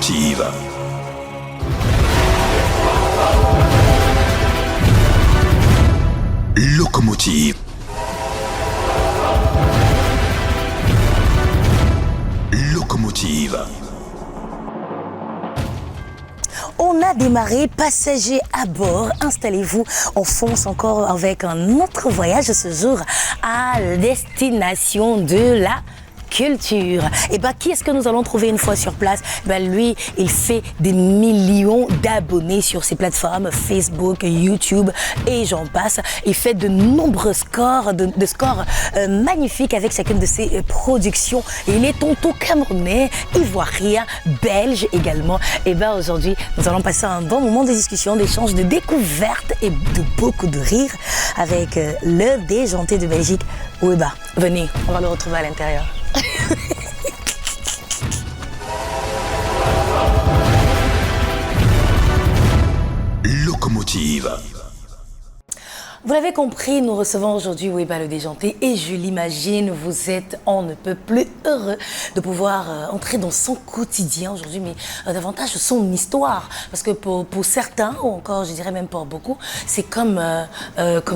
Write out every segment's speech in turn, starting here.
Locomotive. Locomotive. Locomotive. On a démarré, passagers à bord, installez-vous, on fonce encore avec un autre voyage ce jour à destination de la culture. Et bien, qui est-ce que nous allons trouver une fois sur place? Lui, il fait des millions d'abonnés sur ses plateformes Facebook, YouTube et j'en passe. Il fait de nombreux scores, de scores magnifiques avec chacune de ses productions. Et il est tonton camerounais, ivoirien, belge également. Et bien, aujourd'hui, nous allons passer un bon moment de discussion, d'échange, de découverte et de beaucoup de rire avec le déjanté de Belgique, Weba. Venez, on va le retrouver à l'intérieur. Locomotive. Vous l'avez compris, nous recevons aujourd'hui Weba le déjanté et je l'imagine, vous êtes on ne peut plus heureux de pouvoir entrer dans son quotidien aujourd'hui, mais davantage son histoire. Parce que pour certains, ou encore je dirais même pour beaucoup, c'est comme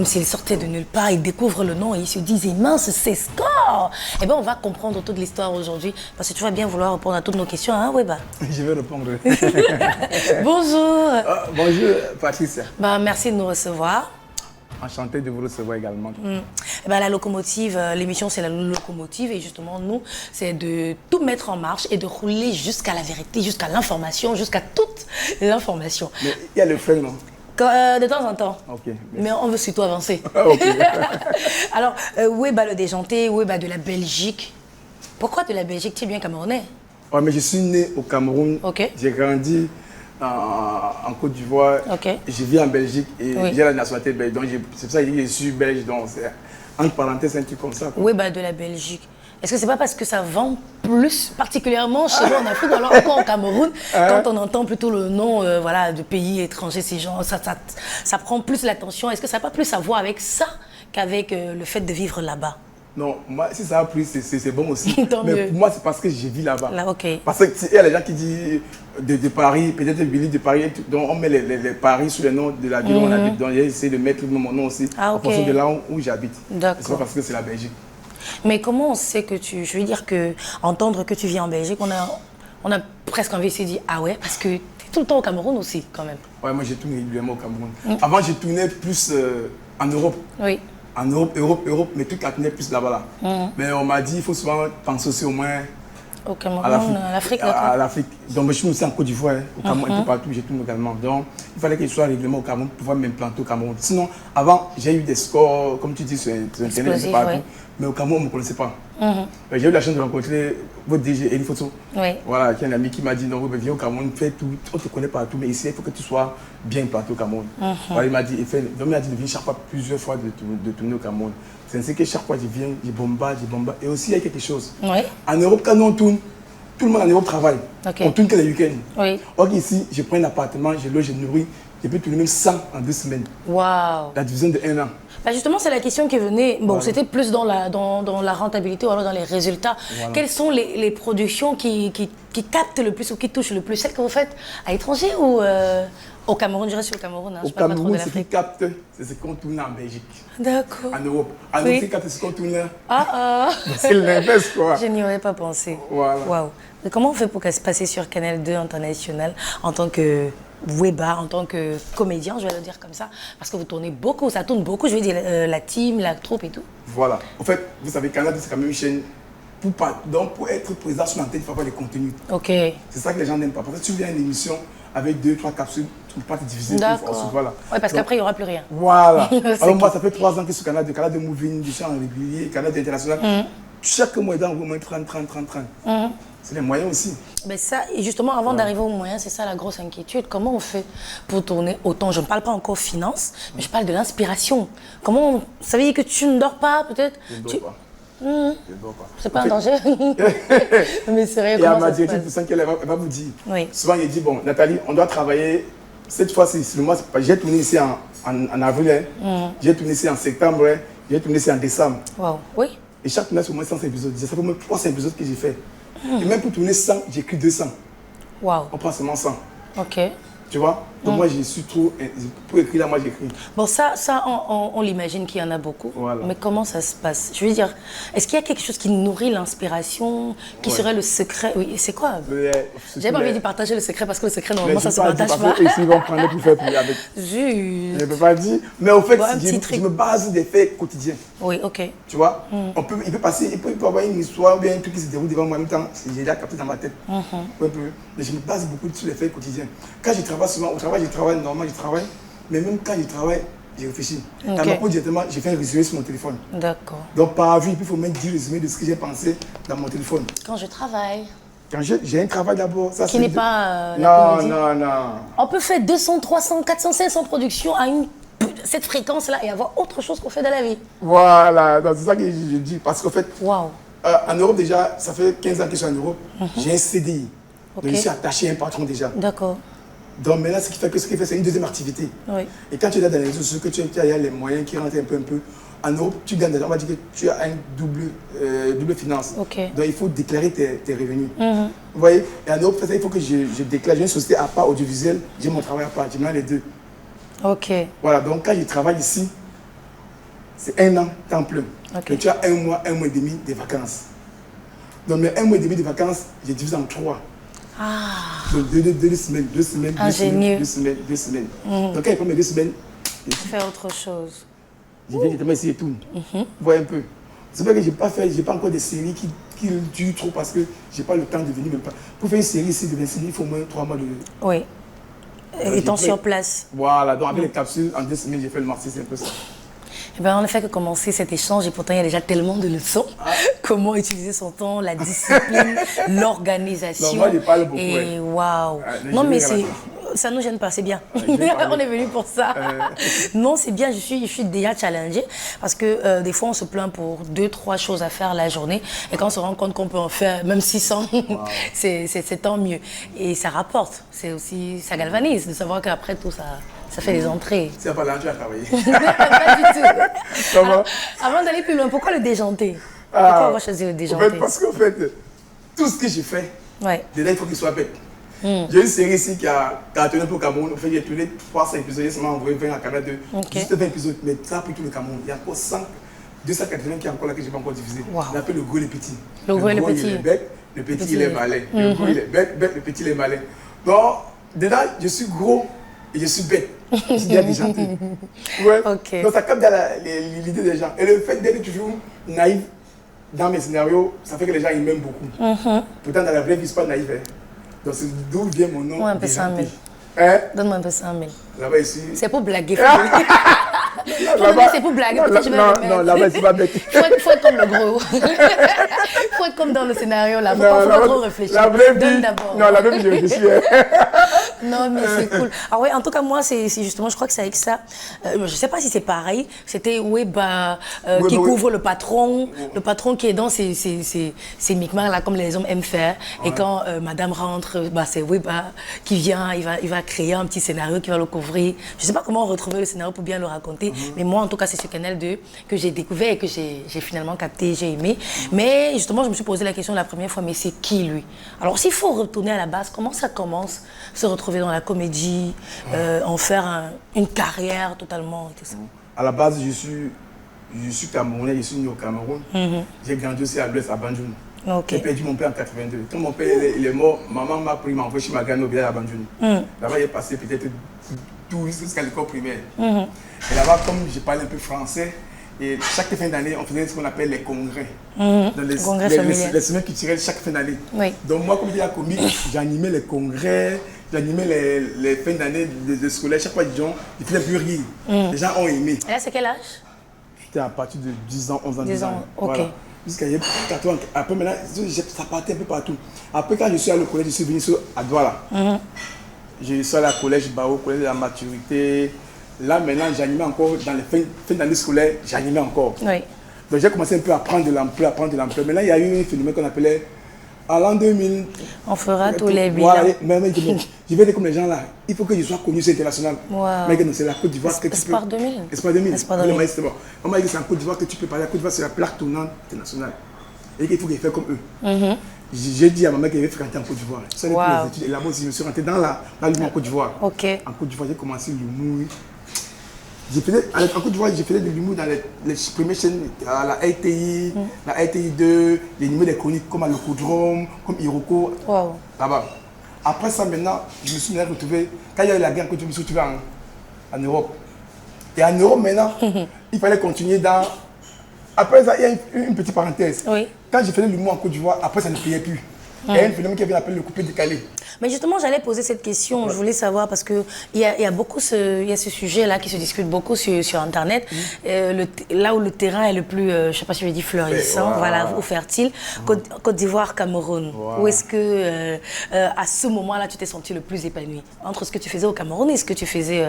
s'ils sortaient de nulle part, ils découvrent le nom et ils se disent « mince, c'est Score !» Eh bien, on va comprendre toute l'histoire aujourd'hui parce que tu vas bien vouloir répondre à toutes nos questions, hein Weba? Je vais répondre. Bonjour. Bonjour Patricia. Merci de nous recevoir. Enchanté de vous recevoir également. La locomotive, l'émission c'est la locomotive et justement nous, c'est de tout mettre en marche et de rouler jusqu'à la vérité, jusqu'à l'information, jusqu'à toute l'information. Mais il y a le frein, non? De temps en temps. Okay, mais on veut surtout avancer. Alors, Weba le déjanté, Weba de la Belgique. Pourquoi de la Belgique? Tu es bien camerounais? Oui, mais je suis né au Cameroun. J'ai grandi en Côte d'Ivoire, je vis en Belgique et j'ai la nationalité belge. Donc c'est pour ça que je suis belge. Donc c'est entre parenthèses un truc comme ça. Oui, de la Belgique. Est-ce que c'est pas parce que ça vend plus, particulièrement chez nous en Afrique, ou alors encore au Cameroun, quand on entend plutôt le nom de pays étrangers, ces gens, ça prend plus l'attention. Est-ce que ça n'a pas plus à voir avec ça qu'avec le fait de vivre là-bas? Non, moi, si ça a pris, c'est bon aussi. Mais pour moi, c'est parce que j'ai vis là-bas. Parce qu'il y a les gens qui disent de Paris, peut-être Billy de Paris, donc on met les paris sous le nom de la ville où on habite. Donc j'ai essayé de mettre mon nom aussi en fonction de là où j'habite. C'est pas parce que c'est la Belgique. Mais comment on sait que je veux dire que entendre que tu vis en Belgique, on a presque envie de se dire ah ouais, parce que tu es tout le temps au Cameroun aussi quand même. Ouais, moi j'ai tourné régulièrement au Cameroun. Avant, j'ai tourné plus en Europe. Oui. En Europe, mais tout tournait plus là-bas. Mais on m'a dit il faut souvent penser aussi au moins au Cameroun, à l'Afrique. À l'Afrique. Donc je suis aussi en Côte d'Ivoire, au Cameroun, un peu partout, j'ai tourné également. Donc il fallait que je sois régulièrement au Cameroun pour pouvoir m'implanter au Cameroun. Sinon, avant, j'ai eu des scores, comme tu dis, sur Internet, partout. Mais au Cameroun, on ne me connaissait pas. J'ai eu la chance de rencontrer votre DG, Eli Photo. Voilà, qui est un ami qui m'a dit non, viens au Cameroun, fais tout, on te connaît partout, mais ici, il faut que tu sois bien implanté au Cameroun. Voilà, il m'a dit, de venir chaque fois plusieurs fois de tourner au Cameroun. C'est ainsi que chaque fois je viens, je bombarde. Et aussi, il y a quelque chose. En Europe, quand on tourne, tout le monde en Europe travaille. On tourne que les week-ends. Or ici, je prends un appartement, je loge, je nourris, je peux tourner même 100 en 2 semaines. Waouh! La division de 1 an. Justement, c'est la question qui venait. Bon, c'était plus dans la rentabilité ou alors dans les résultats. Quelles sont les productions qui captent le plus ou qui touchent le plus? Celles que vous faites à l'étranger ou au Cameroun? Je reste au Cameroun. Au Cameroun, ce qui capte, c'est ce qu'on tourne en Belgique. D'accord. En Europe. En Europe, ce qui capte, c'est ce qu'on tourne là. C'est l'inverse, quoi. Je n'y aurais pas pensé. Voilà. Waouh. Comment on fait pour passer sur Canal 2 International en tant que Weba, en tant que comédien, je vais le dire comme ça, parce que vous tournez beaucoup, ça tourne beaucoup, je veux dire la team, la troupe et tout. Voilà. En fait, vous savez, Canal 2, c'est quand même une chaîne. Donc, pour être présent sur l'antenne, il faut avoir les contenus. C'est ça que les gens n'aiment pas. Parce que tu viens à une émission avec 2-3 capsules, tu ne peux pas te diviser. Voilà. Oui, parce qu'après, il n'y aura plus rien. Voilà. Alors, moi, ça fait 3 ans que je suis sur Canal 2 Moving, je suis en régulier, Canal 2 International. Chaque mois, dans au moins 30. C'est les moyens aussi. Mais ça, et justement, avant d'arriver aux moyens, c'est ça la grosse inquiétude. Comment on fait pour tourner autant? Je ne parle pas encore finance, mais je parle de l'inspiration. Comment ça veut dire que tu ne dors pas, peut-être? Je ne dors pas. Je ne dors pas. C'est pas un danger? Mais sérieux, comment ça se passe? Et à ma qu'elle va vous dire. Souvent, il dit, bon, Nathalie, on doit travailler. Cette fois-ci, j'ai tourné ici en avril, j'ai tourné ici en septembre, j'ai tourné ici en décembre. Wow. Oui. Et chaque mois, c'est au moins 100 épisodes. Ça fait au moins 300 épisodes que j'ai fait. Et même pour tourner 100, j'ai écrit 200. Wow. On prend seulement 100. Ok. Tu vois? Donc moi, je suis trop... Pour écrire là, moi, j'écris. Bon, on l'imagine qu'il y en a beaucoup. Voilà. Mais comment ça se passe? Je veux dire, est-ce qu'il y a quelque chose qui nourrit l'inspiration, qui serait le secret? Oui, c'est quoi? J'ai pas envie de partager le secret parce que le secret, normalement, ça se partage pas. Et s'ils vont prendre plus faire plus avec. Juste. Je ne peux pas dire. Mais au fait, Bon, je me base des faits quotidiens. Oui, ok. Tu vois? Il peut avoir une histoire ou bien un truc qui se déroule devant moi en même temps. J'ai déjà capté dans ma tête. Mais je me base beaucoup sur les faits quotidiens. Quand je travaille souvent, au travail, je travaille normalement, je travaille. Mais même quand je travaille, je réfléchis. À ma directement, j'ai fait un résumé sur mon téléphone. D'accord. Donc par vue, il faut même 10 résumés de ce que j'ai pensé dans mon téléphone. Quand je travaille. Quand j'ai un travail d'abord. Qui n'est pas non. On peut faire 200, 300, 400, 500 productions à cette fréquence-là et avoir autre chose qu'on fait dans la vie. Voilà, c'est ça que je dis. Parce qu'en fait, en Europe déjà, ça fait 15 ans que je suis en Europe. J'ai un CDI. Donc je suis attaché à un patron déjà. D'accord. Donc maintenant, ce qui fait, c'est une deuxième activité. Oui. Et quand tu es là dans les réseaux sociaux, que tu as les moyens qui rentrent un peu, en Europe, tu gagnes, on va dire que tu as une double finance. Okay. Donc il faut déclarer tes revenus. Vous voyez? Et en Europe, il faut que je déclare, j'ai une société à part audiovisuelle, j'ai mon travail à part, j'ai maintenant les deux. Ok. Voilà, donc quand je travaille ici, c'est 1 an, temps plein. Okay. Donc tu as 1 mois et demi de vacances. Donc mes 1 mois et demi de vacances, je divise en 3. Donc 2 semaines, 2 semaines, 2 semaines, 2 semaines, 2 semaines. Donc quand je prends mes 2 semaines, je fais autre chose. Je viens directement ici et tout. Vous voyez un peu. C'est vrai que je n'ai pas encore des séries qui durent trop parce que je n'ai pas le temps de venir. Pour faire une série ici de 26 il faut au moins 3 mois de... Oui. Étant sur place. Voilà, donc avec les capsules, en 2 semaines, j'ai fait le marché, c'est un peu ça. Eh bien, on ne fait que commencer cet échange et pourtant il y a déjà tellement de leçons. Comment utiliser son temps, la discipline, l'organisation. Non, moi je parle beaucoup. Et waouh. Non, mais ça ne nous gêne pas, c'est bien. On est venu pour ça. Non, c'est bien, je suis déjà challengée parce que des fois on se plaint pour 2, 3 choses à faire la journée et quand on se rend compte qu'on peut en faire même 600, c'est tant mieux. Et ça rapporte, c'est aussi, ça galvanise de savoir qu'après tout ça fait des entrées. C'est pas là tu as travaillé. Pas du tout. Comment? Avant d'aller plus loin, pourquoi le déjanté? Pourquoi on va choisir le déjanté? En fait, parce qu'en fait, tout ce que j'ai fait, déjà il faut qu'il soit bête. J'ai une série ici qui a tourné pour le Cameroun. En fait, j'ai tourné 300 épisodes, j'ai seulement envoyé 20 à Canada 2. Juste 20 épisodes, mais ça a pris tout le Cameroun. Il y a encore 280 qui est encore là que je n'ai pas encore diffusé. On appelle le gros et le petit. Le gros et le petit. Il est bête, le petit il est malin. Le gros il est bête, le petit il est malin. Donc, dedans, je suis gros et je suis bête. Je suis bien déjanté. Ouais. Donc, ça capte l'idée des gens. Et le fait d'être toujours naïf dans mes scénarios, ça fait que les gens ils m'aiment beaucoup. Pourtant, dans la vraie vie, je ne suis pas naïf. Donc c'est d'où vient mon nom. Donne-moi un peu 100 000. Donne-moi un peu 100 000. Là-bas ici. C'est pour blaguer. C'est pour blaguer. Non, là-bas c'est pas bête. Faut être comme le gros. Faut être comme dans le scénario là. Faut pas trop réfléchir. Donne d'abord. Non, la vraie vie je réfléchis. Non, mais c'est cool. Ah ouais, en tout cas moi c'est justement, je crois que c'est avec ça. Je sais pas si c'est pareil. C'était Weba qui couvre le patron qui est dans ces micmacs là comme les hommes aiment faire. Et quand Madame rentre, c'est Weba qui vient, il va créer un petit scénario qui va le couvrir. Je sais pas comment retrouver le scénario pour bien le raconter. Mais moi, en tout cas, c'est ce Canal 2 que j'ai découvert et que j'ai finalement capté, j'ai aimé. Mais justement, je me suis posé la question la première fois, mais c'est qui lui? Alors, s'il faut retourner à la base, comment ça commence? Se retrouver dans la comédie, en faire une carrière totalement et tout ça. À la base, je suis camerounais, je suis né au Cameroun. J'ai grandi aussi à l'Ouest, à Banjoun. J'ai perdu mon père en 82. Quand mon père il est mort, maman m'a pris, m'a envoyé chez Magano au village à Banjoun. Là-bas, j'ai passé peut-être 12 jusqu'à l'école primaire. Et là-bas, comme je parlais un peu français, et chaque fin d'année, on faisait ce qu'on appelle les congrès. Les semaines culturelles chaque fin d'année. Donc moi, comme je dis à comique, j'animais les congrès, j'animais les fins d'année de scolaires. Chaque fois, ils faisaient plus rire. Les gens ont aimé. Et là, c'est quel âge? C'était à partir de 10 ans, 11 ans, 10 ans. Ok. Voilà. Jusqu'à 14 ans. Après, maintenant, ça partait un peu partout. Après, quand je suis allé au collège, je suis venu à Douala. Je suis allé au collège Bao, au collège de la maturité. Là, maintenant, j'animais encore, dans les fins d'année scolaire, j'animais encore. Donc, j'ai commencé un peu à prendre de l'ampleur, Maintenant, il y a eu un phénomène qu'on appelait, à l'an 2000... On fera tous les bilans. Voilà, je vais dire comme les gens là, il faut que je sois connu sur international. Mais c'est la Côte d'Ivoire que tu peux... Espoir 2000. Espoir 2000. Espoir 2000. On m'a dit que c'est en Côte d'Ivoire que tu peux parler. La Côte d'Ivoire, c'est la plaque tournante internationale. et qu'il faut qu'il fasse comme eux. J'ai dit à ma mère qu'elle avait fréquenté en Côte d'Ivoire. Je suis allé pour les études et là-bas aussi, je me suis rentré dans l'humour en Côte d'Ivoire. En Côte d'Ivoire, j'ai commencé l'humour. En Côte d'Ivoire, j'ai fait de l'humour dans les premières chaînes, la RTI, la RTI 2, les numéros des chroniques comme à l'Ocodrome, comme Iroko, là-bas. Après ça, maintenant, je me suis retrouvé, quand il y a eu la guerre en Côte d'Ivoire, je me suis retrouvé en Europe. Et en Europe, maintenant, il fallait continuer dans... Après ça, il y a une petite parenthèse. Quand j'ai fait l'humour en Côte d'Ivoire, après ça ne payait plus. Il y a un phénomène qui vient appeler le coupé décalé. Mais justement, j'allais poser cette question. Je voulais savoir parce qu'il y a beaucoup ce sujet-là qui se discute beaucoup sur Internet. Là où le terrain est le plus, je ne sais pas si je vais dire florissant, voilà, ou fertile, Côte d'Ivoire, Cameroun. Où est-ce que, à ce moment-là, tu t'es senti le plus épanoui? Entre ce que tu faisais au Cameroun et ce que tu faisais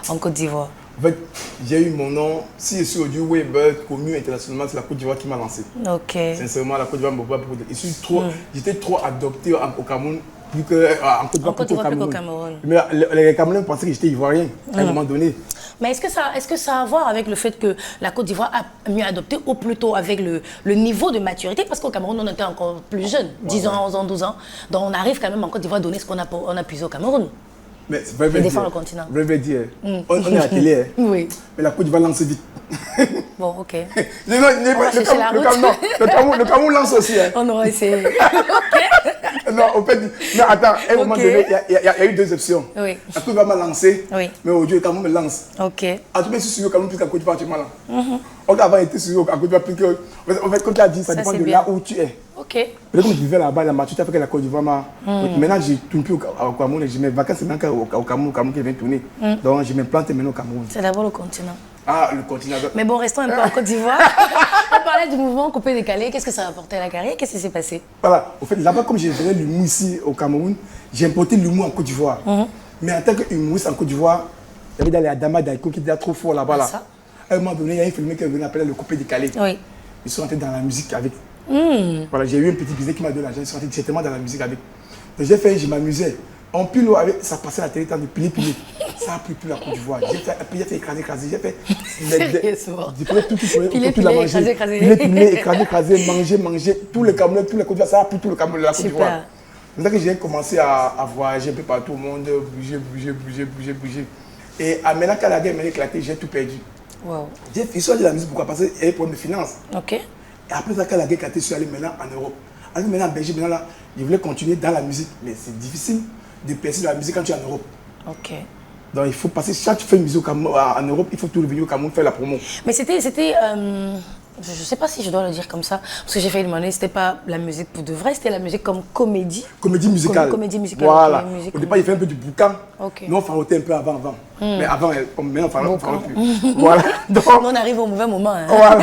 en Côte d'Ivoire? En fait, j'ai eu mon nom. Si je suis audio web connu internationalement, c'est la Côte d'Ivoire qui m'a lancé. Sincèrement, la Côte d'Ivoire m'a beaucoup aidé. J'étais trop adopté au Cameroun plus qu'en Côte d'Ivoire plus qu'au Cameroun. Mais les Camerounais pensaient que j'étais ivoirien à un moment donné. Mais est-ce que ça a à voir avec le fait que la Côte d'Ivoire a mieux adopté ou plutôt avec le niveau de maturité? Parce qu'au Cameroun, on était encore plus jeune, 10 ans, 11 ans, 12 ans. Donc on arrive quand même en Côte d'Ivoire à donner ce qu'on a puisé au Cameroun. Mais c'est vrai défendre le continent. On est à la télé. Oui. Mais la Côte d'Ivoire lance vite. Bon, ok. Le Cameroun lance aussi. On aurait essayé. Non, en fait, mais attends, à un moment donné, il y a eu deux options. La Côte d'Ivoire m'a lancé, mais aujourd'hui, le Cameroun me lance. Ok. En tout cas, je suis sur le Cameroun plus qu'à Côte d'Ivoire actuellement. On a avant été sur la Côte d'Ivoire plus que. En fait, comme tu as dit, ça dépend de là où tu es. Ok. Peut-être que je vivais là-bas, la maturité a fait que la Côte d'Ivoire m'a. Maintenant, je ne tourne plus au Cameroun et je mes vacances, c'est maintenant au Cameroun qui vient tourner. Donc, je m'implante maintenant au Cameroun. C'est d'abord le continent. Ah, le continent. Mais bon, restons un peu en Côte d'Ivoire. On parlait du mouvement coupé-décalé. Qu'est-ce que ça a apporté à la carrière? Qu'est-ce qui s'est passé? Voilà. Au fait, là-bas, comme j'ai fait l'humour ici au Cameroun, j'ai importé l'humour en Côte d'Ivoire. Mais en tant qu'humoriste en Côte d'Ivoire, il y avait dans les Adama Daiko qui était trop fort là-bas. Là. À un moment donné, il y a un film qui est venu appeler le coupé-décalé. Ils sont rentrés dans la musique avec. Voilà, j'ai eu un petit business qui m'a donné l'argent. Ils sont rentrés directement dans la musique avec. Donc j'ai fait, je m'amusais. En pile, ça passait à la télé, de piler. Ça a pris plus la Côte d'Ivoire. J'ai fait écraser. J'ai fait. J'ai fait tout, écraser, manger. Tous les Camerounais, tous les Côte d'Ivoire, ça a pris tout le Cameroun, la Côte d'Ivoire. C'est là que j'ai commencé à voyager un peu partout au monde, bouger. Et maintenant, quand la guerre m'a éclaté, j'ai tout perdu. J'ai fait de la musique, pourquoi? Parce qu'il y avait des problèmes de finances. Et après ça, quand la guerre éclaté, je suis allé maintenant en Europe. Maintenant en Belgique, maintenant là, je voulais continuer dans la musique, mais c'est difficile de percer dans la musique quand tu es en Europe. Donc il faut passer, chaque fois que tu fais une musique en Europe, il faut tout revenir au Cameroun faire la promo. Mais c'était je ne sais pas si je dois le dire comme ça, parce que j'ai failli demander, c'était pas la musique pour de vrai, c'était la musique comme comédie. Comédie musicale. Comédie musicale. Voilà. Au départ, il fait un peu du boucan. Nous, on farotait un peu avant. Mais avant, maintenant, on farotait plus. Voilà. Donc, on arrive au mauvais moment. Voilà.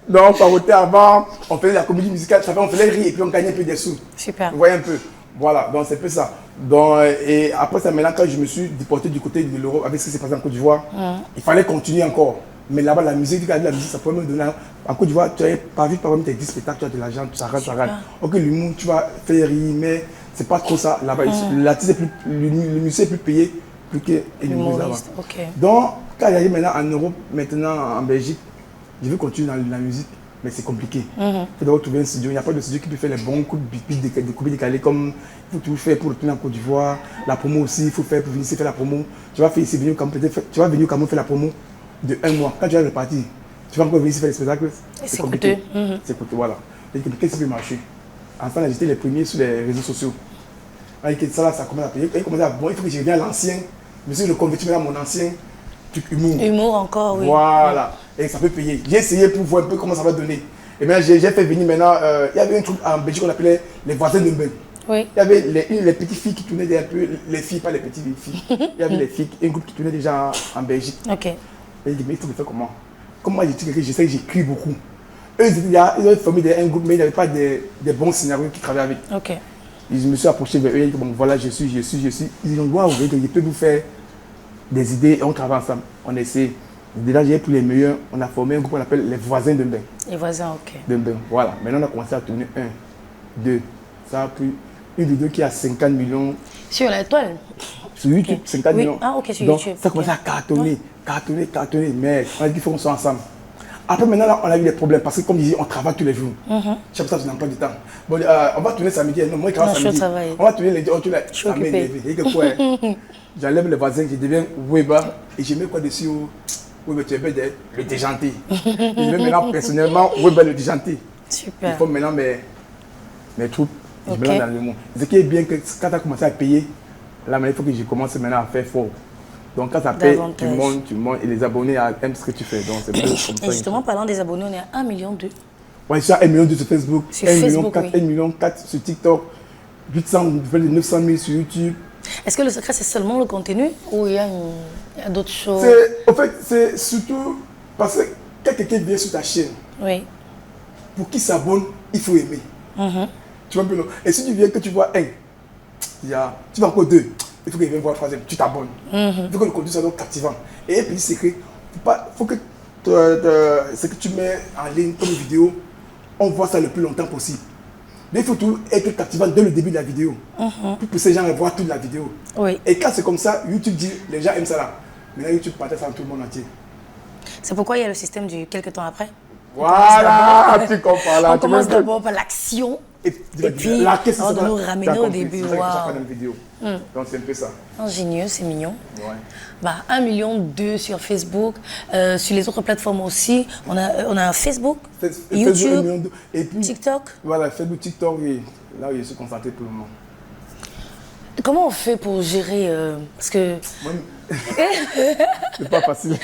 Donc, on farotait avant, on faisait la comédie musicale, on faisait rire et puis on gagnait un peu des sous. Super. Vous voyez un peu. Voilà, donc c'est un peu ça. Donc, et après ça, maintenant, quand je me suis déporté du côté de l'Europe avec ce qui s'est passé en Côte d'Ivoire, il fallait continuer encore. Mais là-bas, la musique, ça pourrait me donner. En Côte d'Ivoire, tu as pas vu, par exemple, tes 10 spectacles, tu as de l'argent, ça rate. Ok, l'humour, tu vas faire rire, mais c'est pas trop ça. Là-bas, le musicien est plus payé plus que l'humoriste là-bas. Donc, quand j'arrive maintenant en Europe, maintenant en Belgique, je veux continuer dans la musique, mais c'est compliqué. Il faut d'abord trouver un studio. Il n'y a pas de studio qui peut faire les bons coups de coupés décalés comme il faut tout faire pour retourner en Côte d'Ivoire. La promo aussi, il faut faire pour venir ici faire la promo. Tu vas venir au Cameroun faire la promo de 1 mois. Quand tu vas repartir, tu vas encore venir ici faire les spectacles. C'est compliqué. C'est coûteux, voilà. Et qu'est-ce qui peut marcher? Enfin, j'étais les premiers sur les réseaux sociaux. Avec ça, ça commence à payer. Il commence à bon, il faut que je revienne à l'ancien. Je me suis reconverti maintenant à mon ancien truc humour. Humour encore, oui. Voilà. Et ça peut payer. J'ai essayé pour voir un peu comment ça va donner. Et bien, j'ai fait venir maintenant. Il y avait un truc en Belgique qu'on appelait les voisins de bain. Il y avait les petites filles qui tournaient un peu, les filles, pas les petites filles. Il y avait les filles, un groupe qui tournait déjà en Belgique. Et il dit, mais il faut le faire comment? Comme moi, j'essaie, j'écris beaucoup. Eux, ils avaient formé un groupe, mais il n'y avait pas des bons scénarios qui travaillaient avec. Je me suis approché vers eux, ils dit, bon, voilà, je suis. Ils disent, waouh, je peux vous faire des idées et on travaille ensemble. On essaie. Déjà, j'ai pris les meilleurs. On a formé un groupe qu'on appelle les voisins de bain. Les voisins, de bain, voilà. Maintenant, on a commencé à tourner 1, 2. Ça a pris une vidéo qui a 50 millions. Sur la toile? Sur YouTube, 50 millions. Ah, ok, sur donc, YouTube. Ça a commencé à cartonner. Mais on a dit qu'il faut qu'on soit ensemble. Après, maintenant, là, on a eu des problèmes parce que, comme je dis, on travaille tous les jours. Chaque fois, tu n'as pas du temps. Bon, on va tourner samedi. Non, moi, je travaille samedi. On va tourner lundi. Je suis occupé. J'enlève les voisins, je deviens Weber et je mets quoi dessus? Weber, tu es bête, le déjanté. Je mets maintenant personnellement Weber le déjanté. Super. Il faut maintenant mes troupes, je mets dans le monde. Ce qui est bien, que quand tu as commencé à payer, là, il faut que je commence maintenant à faire fort. Donc quand ça paye, tu montes et les abonnés aiment ce que tu fais. Donc c'est comme ça. Et justement, parlant des abonnés, on est à 1,2 million. Ouais, je suis à 1,2 million sur Facebook, sur Facebook, 1,4 million sur TikTok, 900 000 sur YouTube. Est-ce que le secret, c'est seulement le contenu ou il y a d'autres choses? En fait, c'est surtout parce que quand quelqu'un vient sur ta chaîne, pour qu'il s'abonne, il faut aimer. Tu vois un peu, non? Et si tu viens que tu vois un, tu vas encore deux, il faut qu'il vienne voir le troisième, tu t'abonnes. Il faut que le contenu soit donc captivant. Et un petit secret, il faut que ce que tu mets en ligne comme vidéo, on voit ça le plus longtemps possible. Mais il faut tout être captivant dès le début de la vidéo. Pour pousser les gens à voir toute la vidéo. Et quand c'est comme ça, YouTube dit, les gens aiment ça là. Maintenant, YouTube partage ça dans tout le monde entier. C'est pourquoi il y a le système du quelques temps après. Voilà, tu comprends là. On commence d'abord par l'action. Et puis, on doit nous ramener au début. Donc c'est un peu ça. Ingénieux, c'est mignon. 1,2 million sur Facebook. Sur les autres plateformes aussi, on a Facebook, YouTube, et puis, TikTok. Voilà, Facebook, TikTok, oui. Là où je suis concentré tout le monde. Comment on fait pour gérer parce que... C'est pas facile.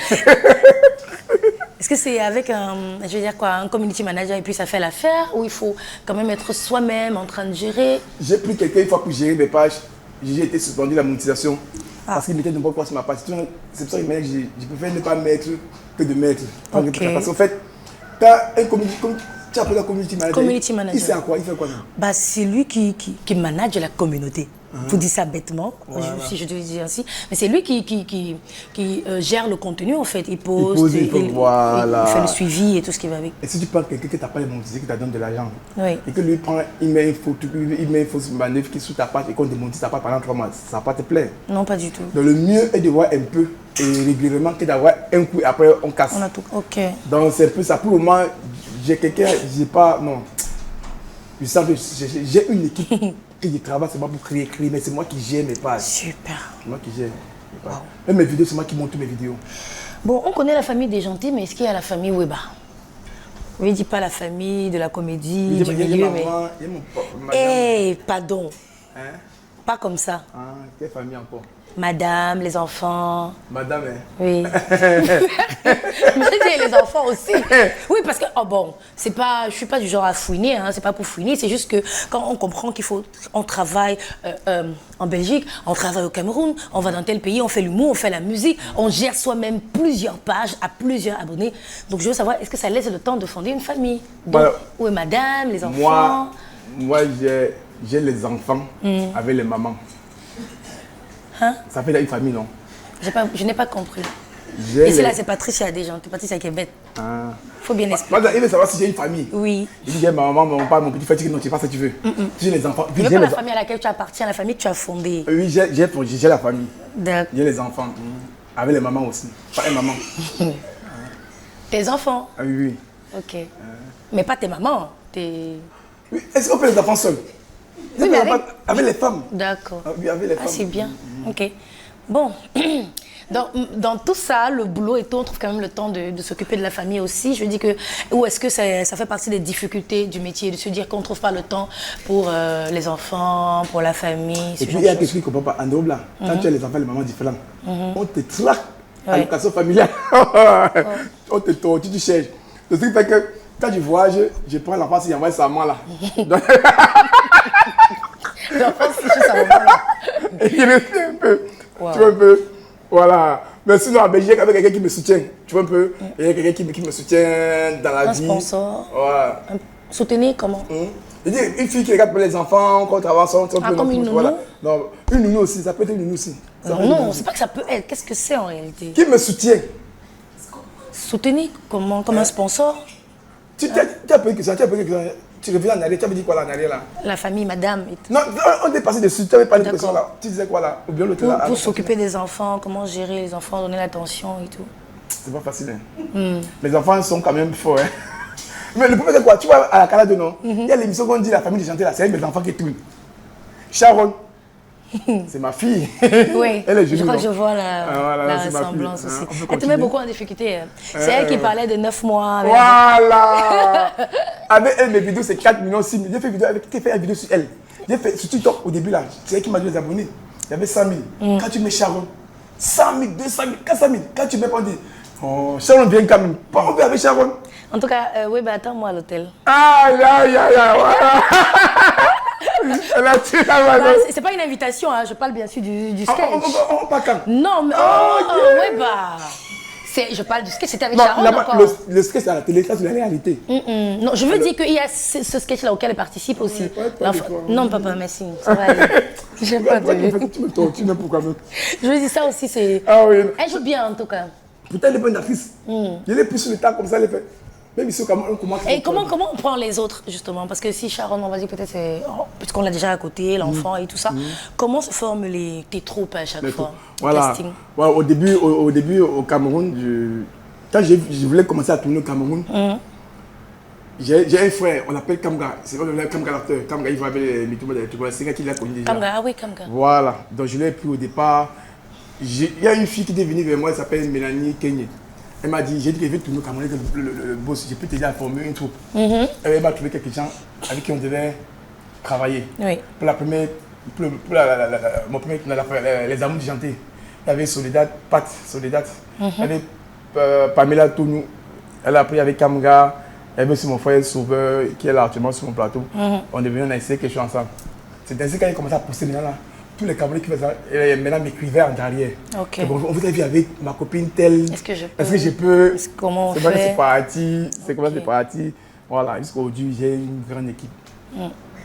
Est-ce que c'est avec un community manager et puis ça fait l'affaire ou il faut quand même être soi-même en train de gérer? J'ai pris quelqu'un une fois pour gérer mes pages. J'ai été suspendu la monétisation parce qu'il mettait n'importe quoi sur ma page. C'est pour ça que je préfère ne pas mettre que de mettre. Parce qu'en fait, tu as un community manager. Il sert à quoi? Il fait quoi? C'est lui qui manage la communauté. Pour dire ça bêtement, si je te le dis ainsi. Mais c'est lui qui gère le contenu en fait. Il poste, il fait le suivi et tout ce qui va avec. Et si tu prends quelqu'un qui t'a pas monétisé, qui t'a donné de l'argent, et que lui prend, il met une fausse manœuvre qui est sur ta page et qu'on démonétise ta page pendant 3 mois, ça va pas te plaire. Non, pas du tout. Donc le mieux est de voir un peu et régulièrement que d'avoir un coup et après on casse. On a tout. Ok. Donc c'est un peu ça. Pour le moment, j'ai quelqu'un, j'ai pas, non. Je sens que j'ai une équipe. Que je travaille seulement pour créer, mais c'est moi qui gère mes pages. Super. C'est moi qui gère mes pages. Même mes vidéos, c'est moi qui monte mes vidéos. Bon, on connaît la famille des gentils, mais est-ce qu'il y a la famille Weber? Oui, ne dis pas la famille de la comédie, du milieu, mais... pardon. Hein? Pas comme ça. Quelle famille encore? Madame, les enfants. Madame, Oui. Mais les enfants aussi. Oui, parce que, je ne suis pas du genre à fouiner, c'est pas pour fouiner, c'est juste que quand on comprend on travaille en Belgique, on travaille au Cameroun, on va dans tel pays, on fait l'humour, on fait la musique, on gère soi-même plusieurs pages à plusieurs abonnés. Donc je veux savoir, est-ce que ça laisse le temps de fonder une famille? Donc, où est madame, les enfants? Moi j'ai les enfants avec les mamans. Ça fait une famille, non? Je n'ai pas compris. Et c'est là, c'est Patricia déjà. Patricia qui est bête. Il faut bien expliquer. Il veut savoir si j'ai une famille. Oui. Il dit, j'ai ma maman, mon père, mon petit frère, non, tu fais pas ce que tu veux. J'ai les enfants. Tu veux pas la famille à laquelle tu appartiens, la famille que tu as fondée? Oui, j'ai la famille. D'accord. J'ai les enfants. Avec les mamans aussi. Pas une maman. Tes enfants? Ah oui. Ok. Mais pas tes mamans. Oui. Est-ce qu'on fait les enfants seuls? Oui, mais avec les femmes. D'accord. Oui, avec les femmes. C'est bien. Ok. Bon. Dans tout ça, le boulot et tout, on trouve quand même le temps de s'occuper de la famille aussi. Je dis que, ou est-ce que ça fait partie des difficultés du métier, de se dire qu'on ne trouve pas le temps pour les enfants, pour la famille? Et puis il y a quelque chose qu'on ne comprend pas. En Europe, là, quand tu as les enfants et les mamans différents, on te traque à l'éducation familiale. On te torture, tu cherches. Ce qui fait que quand tu voyages, je prends l'enfant s'il envoie sa maman là. L'enfant, c'est juste sa maman là. Et il reste un peu. Tu vois un peu. Voilà. Mais sinon, en Belgique, avec quelqu'un qui me soutient, tu vois un peu, il y a quelqu'un qui me soutient dans la vie. Un sponsor. Voilà. Soutenir comment? Je dis, une fille qui regarde pour les enfants, quand on travaille ensemble, comme une nounou? Voilà. Non, une nounou aussi, ça peut être une nounou aussi. Non, c'est pas que ça peut être. Qu'est-ce que c'est en réalité? Qui me soutient? Soutenir comment? Comme un sponsor? Tu as posé une question, tu reviens en arrière, tu avais dit quoi là en arrière là? La famille, madame et tout. Non, on est passé dessus, tu avais pas de question là. Tu disais quoi là? Ou bien l'autre là? Pour s'occuper des enfants, comment gérer les enfants, donner l'attention et tout. c'est pas facile. Hein. Les enfants sont quand même forts. Hein. Mais le problème c'est quoi? Tu vois, à la Canada, non? Il y a l'émission qu'on dit la famille de chanter là, c'est mes enfants qui tournent. Sharon, c'est ma fille. Oui, elle est jolie, je crois non? que je vois la ressemblance aussi. Elle te met beaucoup en difficulté. C'est elle qui parlait de 9 mois. Avec voilà. Avec elle, mes vidéos, c'est 4 millions, 6 millions. J'ai fait une vidéo sur elle. J'ai fait sur TikTok au début là. C'est elle qui m'a dit les abonnés. Il y avait 100 000. Quand tu mets Sharon, 100 000, 200 000, 400 000. Quand tu mets, on dit, oh, Sharon vient quand même. Pas on veut avec Sharon. En tout cas, oui, bah attends-moi à l'hôtel. Aïe, aïe, aïe, aïe, voilà. C'est pas une invitation, hein, je parle bien sûr du sketch. On pas quand? Non, mais ouais, bah. Je parle du sketch, c'était avec Sharon encore. Le sketch, c'est à la télé, ça c'est la réalité. Non, je veux dire qu'il y a ce sketch-là auquel elle participe aussi. Non, papa, merci. Ça va aller. J'aime pas de... Tu me tortures, mais pourquoi même? Je veux dire, ça aussi, c'est... Ah oui. Elle joue bien, en tout cas. Pourtant, elle est bonne actrice. Je l'ai pris sur le tas comme ça, elle est fait. Même ici, comment et comment on prend les autres, justement? Parce que si Sharon, on va dire peut-être, puisqu'on l'a déjà à côté, l'enfant et tout ça, comment se forment tes troupes à chaque fois? Voilà. Voilà, au début, au Cameroun, quand je voulais commencer à tourner au Cameroun, j'ai un frère, on l'appelle Kamga. C'est le Kamga l'acteur. Kamga, il va avec les mythos de c'est quelqu'un qui l'a connu déjà. Kamga, ah oui, Kamga. Voilà. Donc je l'ai pris au départ. Il y a une fille qui est venue vers moi, elle s'appelle Mélanie Kenye. Elle m'a dit, j'ai dit que je vais tourner au Cameroun avec le boss, j'ai pu t'aider à former une troupe. Elle m'a trouvé quelques gens avec qui on devait travailler. Oui. Pour la première, mon premier, les amours du janté. Il y avait Soledad, Pat, Soledad. Il y avait Pamela Tounou. Elle a appris avec Kamga. Il y avait aussi mon frère Sauveur qui est là actuellement sur mon plateau. On est venu, on a essayé quelque chose ensemble. C'est ainsi quand il a commencé à pousser maintenant là. Tous les Camerounais qui faisaient ça, maintenant m'écrivaient en derrière. Okay. Bon, on vous a vu avec ma copine telle. Est-ce que je peux? Comment on fait? C'est parti. C'est comment c'est parti. Voilà, jusqu'aujourd'hui, j'ai une grande équipe.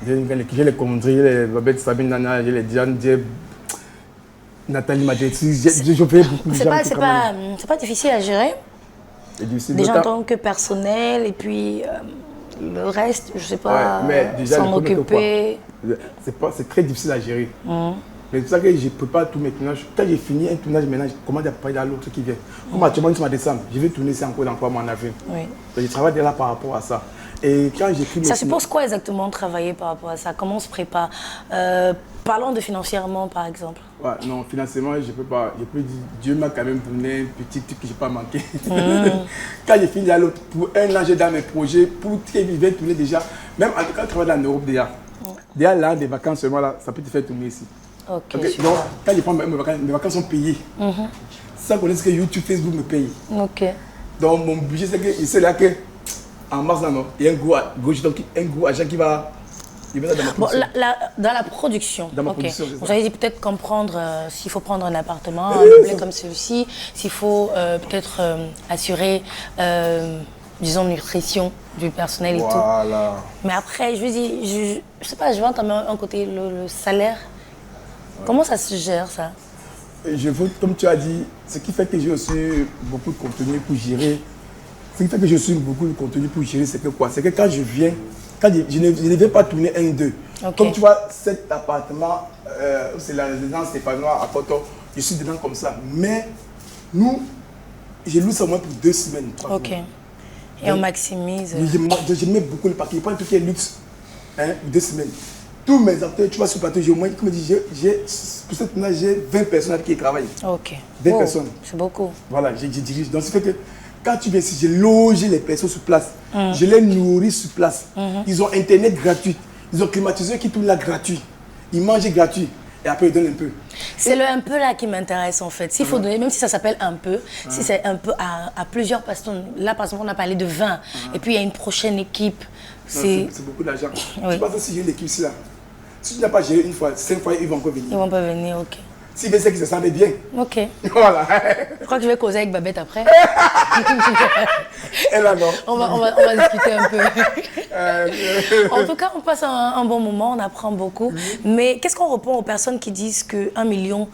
J'ai une grande équipe. J'ai les Comandries, les Babette Sabine Nana, j'ai les Diane, j'ai Nathalie Madjetti. Je fais beaucoup de gens. C'est pas difficile à gérer. Déjà en tant que personnel et puis le reste, je sais pas, s'en occuper. C'est très difficile à gérer. Mais c'est pour ça que je prépare tous mes tournages. Quand j'ai fini un tournage, maintenant, je commande à parler à l'autre qui vient. Comme actuellement, nous sommes en décembre, je vais tourner ça encore dans 3 mois en avril. Oui. Donc, je travaille déjà par rapport à ça. Et quand j'écris... Ça suppose quoi exactement travailler par rapport à ça? Comment on se prépare? Parlons de financièrement, par exemple. Ouais, non, financièrement, je peux pas. Je peux dire, Dieu m'a quand même donné un petit truc que je n'ai pas manqué. Quand j'ai fini à l'autre, pour un an, j'ai dans mes projets, pour que je vais tourner déjà. Même quand je travaille en Europe déjà. Déjà là, des vacances seulement là, ça peut te faire tourner ici. Okay, donc, quand je prends mes vacances sont payées. Sans connaître ce que YouTube, Facebook me paye. Donc, mon budget, c'est que c'est là que, en mars, il y a un gros agent qui va. Bon, dans la production. Dans ma production, vous avez dit peut-être comprendre s'il faut prendre un appartement, un meublé comme celui-ci, s'il faut peut-être assurer, disons, nutrition du personnel et tout. Mais après, je veux dire, je sais pas, je vais entamer un côté, le salaire. Comment ça se gère, ça? Comme tu as dit, ce qui fait que j'ai aussi beaucoup de contenu pour gérer. Ce qui fait que je suis beaucoup de contenu pour gérer, c'est que quoi? C'est que quand je viens, je ne vais pas tourner 1 et 2. Comme tu vois, cet appartement, c'est la résidence Stéphanois à Koto, je suis dedans comme ça. Mais nous, je loue ça au moins pour 2 semaines, 3 semaines. Et on maximise. Je mets beaucoup le paquet. Je prends un truc qui est luxe, 2 semaines. Tous mes acteurs, tu vois, sur le plateau, j'ai au moins, comme je dis, pour cette tournage, j'ai 20 personnes avec qui ils travaillent. 20 personnes. C'est beaucoup. Voilà, je dirige. Donc, ça fait que quand tu viens ici, j'ai logé les personnes sur place. Je les nourris sur place. Ils ont Internet gratuit. Ils ont climatiseur qui tourne là gratuit. Ils mangent gratuit. Et après, ils donnent un peu. C'est le un peu là qui m'intéresse en fait. S'il faut donner, même si ça s'appelle un peu, si c'est un peu à plusieurs personnes. Là, par exemple, on a parlé de 20. Et puis, il y a une prochaine équipe. C'est beaucoup d'argent. Tu penses que si j'ai une équipe ici, là, si tu n'as pas géré une fois, 5 fois, ils vont encore venir. Ils vont pas venir, ok. Si c'est qu'ils se sentent bien. Ok. Voilà. Je crois que je vais causer avec Babette après. Elle là, non. On va discuter un peu. En tout cas, on passe un bon moment, on apprend beaucoup. Mais qu'est-ce qu'on répond aux personnes qui disent que 1 million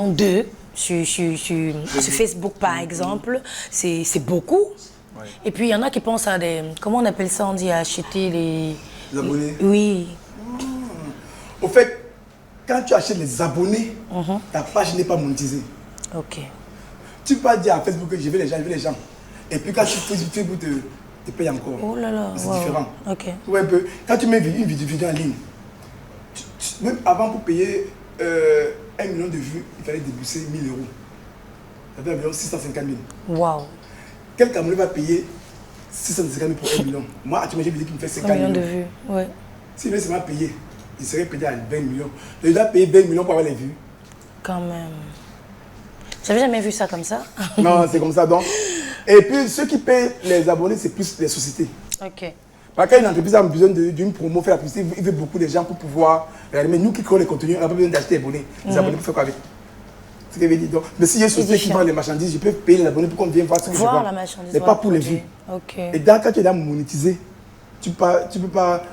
2 sur Facebook, par exemple, c'est beaucoup. Et puis, il y en a qui pensent à des... Comment on appelle ça? On dit acheter les abonnés. Oui. Au fait, quand tu achètes les abonnés, ta page n'est pas monétisée. Ok. Tu peux pas dire à Facebook que je veux les gens. Et puis quand tu fais Facebook, te paye encore. Oh là là, c'est différent. Ok. Ouais, quand tu mets une vidéo en ligne, même avant pour payer 1 million de vues, il fallait débourser 1 000 euros. Ça fait environ 650 000. Waouh. Quel Camerounais va payer 650 000 pour 1 million? Moi, actuellement, j'ai vu qu'il me fait 50 millions. 1 million de vues, ouais. S'il veut seulement payer, il serait payé à 20 millions. Il doit payer 20 millions pour avoir les vues. Quand même. J'avais jamais vu ça comme ça. Non, c'est comme ça donc. Et puis ceux qui payent les abonnés, c'est plus les sociétés. Ok. Parce qu'une entreprise a besoin d'une promo, faire la publicité, il veut beaucoup de gens pour pouvoir regarder. Mais nous qui créons les contenus, on n'a pas besoin d'acheter des abonnés. Les abonnés pour faire quoi avec? C'est ce que je veux dire. Donc, mais si il y a une société qui vend les marchandises, je peux payer les abonnés pour qu'on vienne voir ce que je vends. La marchandise. Mais pas pour les vues. Ok. Et quand tu es là monétisé, tu peux pas.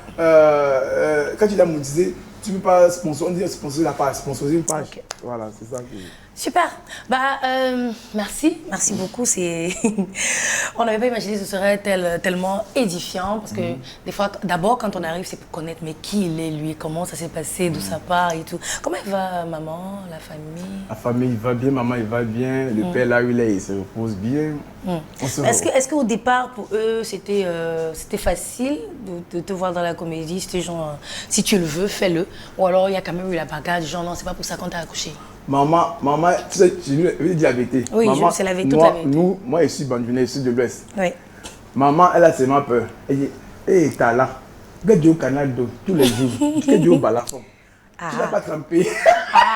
Quand tu es là monétisé, tu ne peux pas sponsoriser la page, sponsoriser une page. Okay. Voilà, c'est ça. Super. Bah, merci beaucoup. On n'avait pas imaginé que ce serait tellement édifiant parce que des fois, d'abord quand on arrive, c'est pour connaître mais qui il est lui, comment ça s'est passé, d'où ça part et tout. Comment va maman, la famille? La famille va bien, maman il va bien, le père là où il se repose bien. Est-ce qu'au départ pour eux c'était facile de te voir dans la comédie? C'était genre si tu le veux, fais-le. Ou alors il y a quand même eu la bagarre, genre non, c'est pas pour ça qu'on t'a accouché. Maman, tu sais, je lui dis la vérité. Oui, c'est la vérité, toute la vérité. Moi, je suis bandouné, je suis de l'Ouest. Oui. Maman, elle a seulement peur. Elle dit, hé, t'as là, regarde Dieu au canal d'eau tous les jours, regarde Dieu au balafon. Tu n'as pas trempé. Voilà.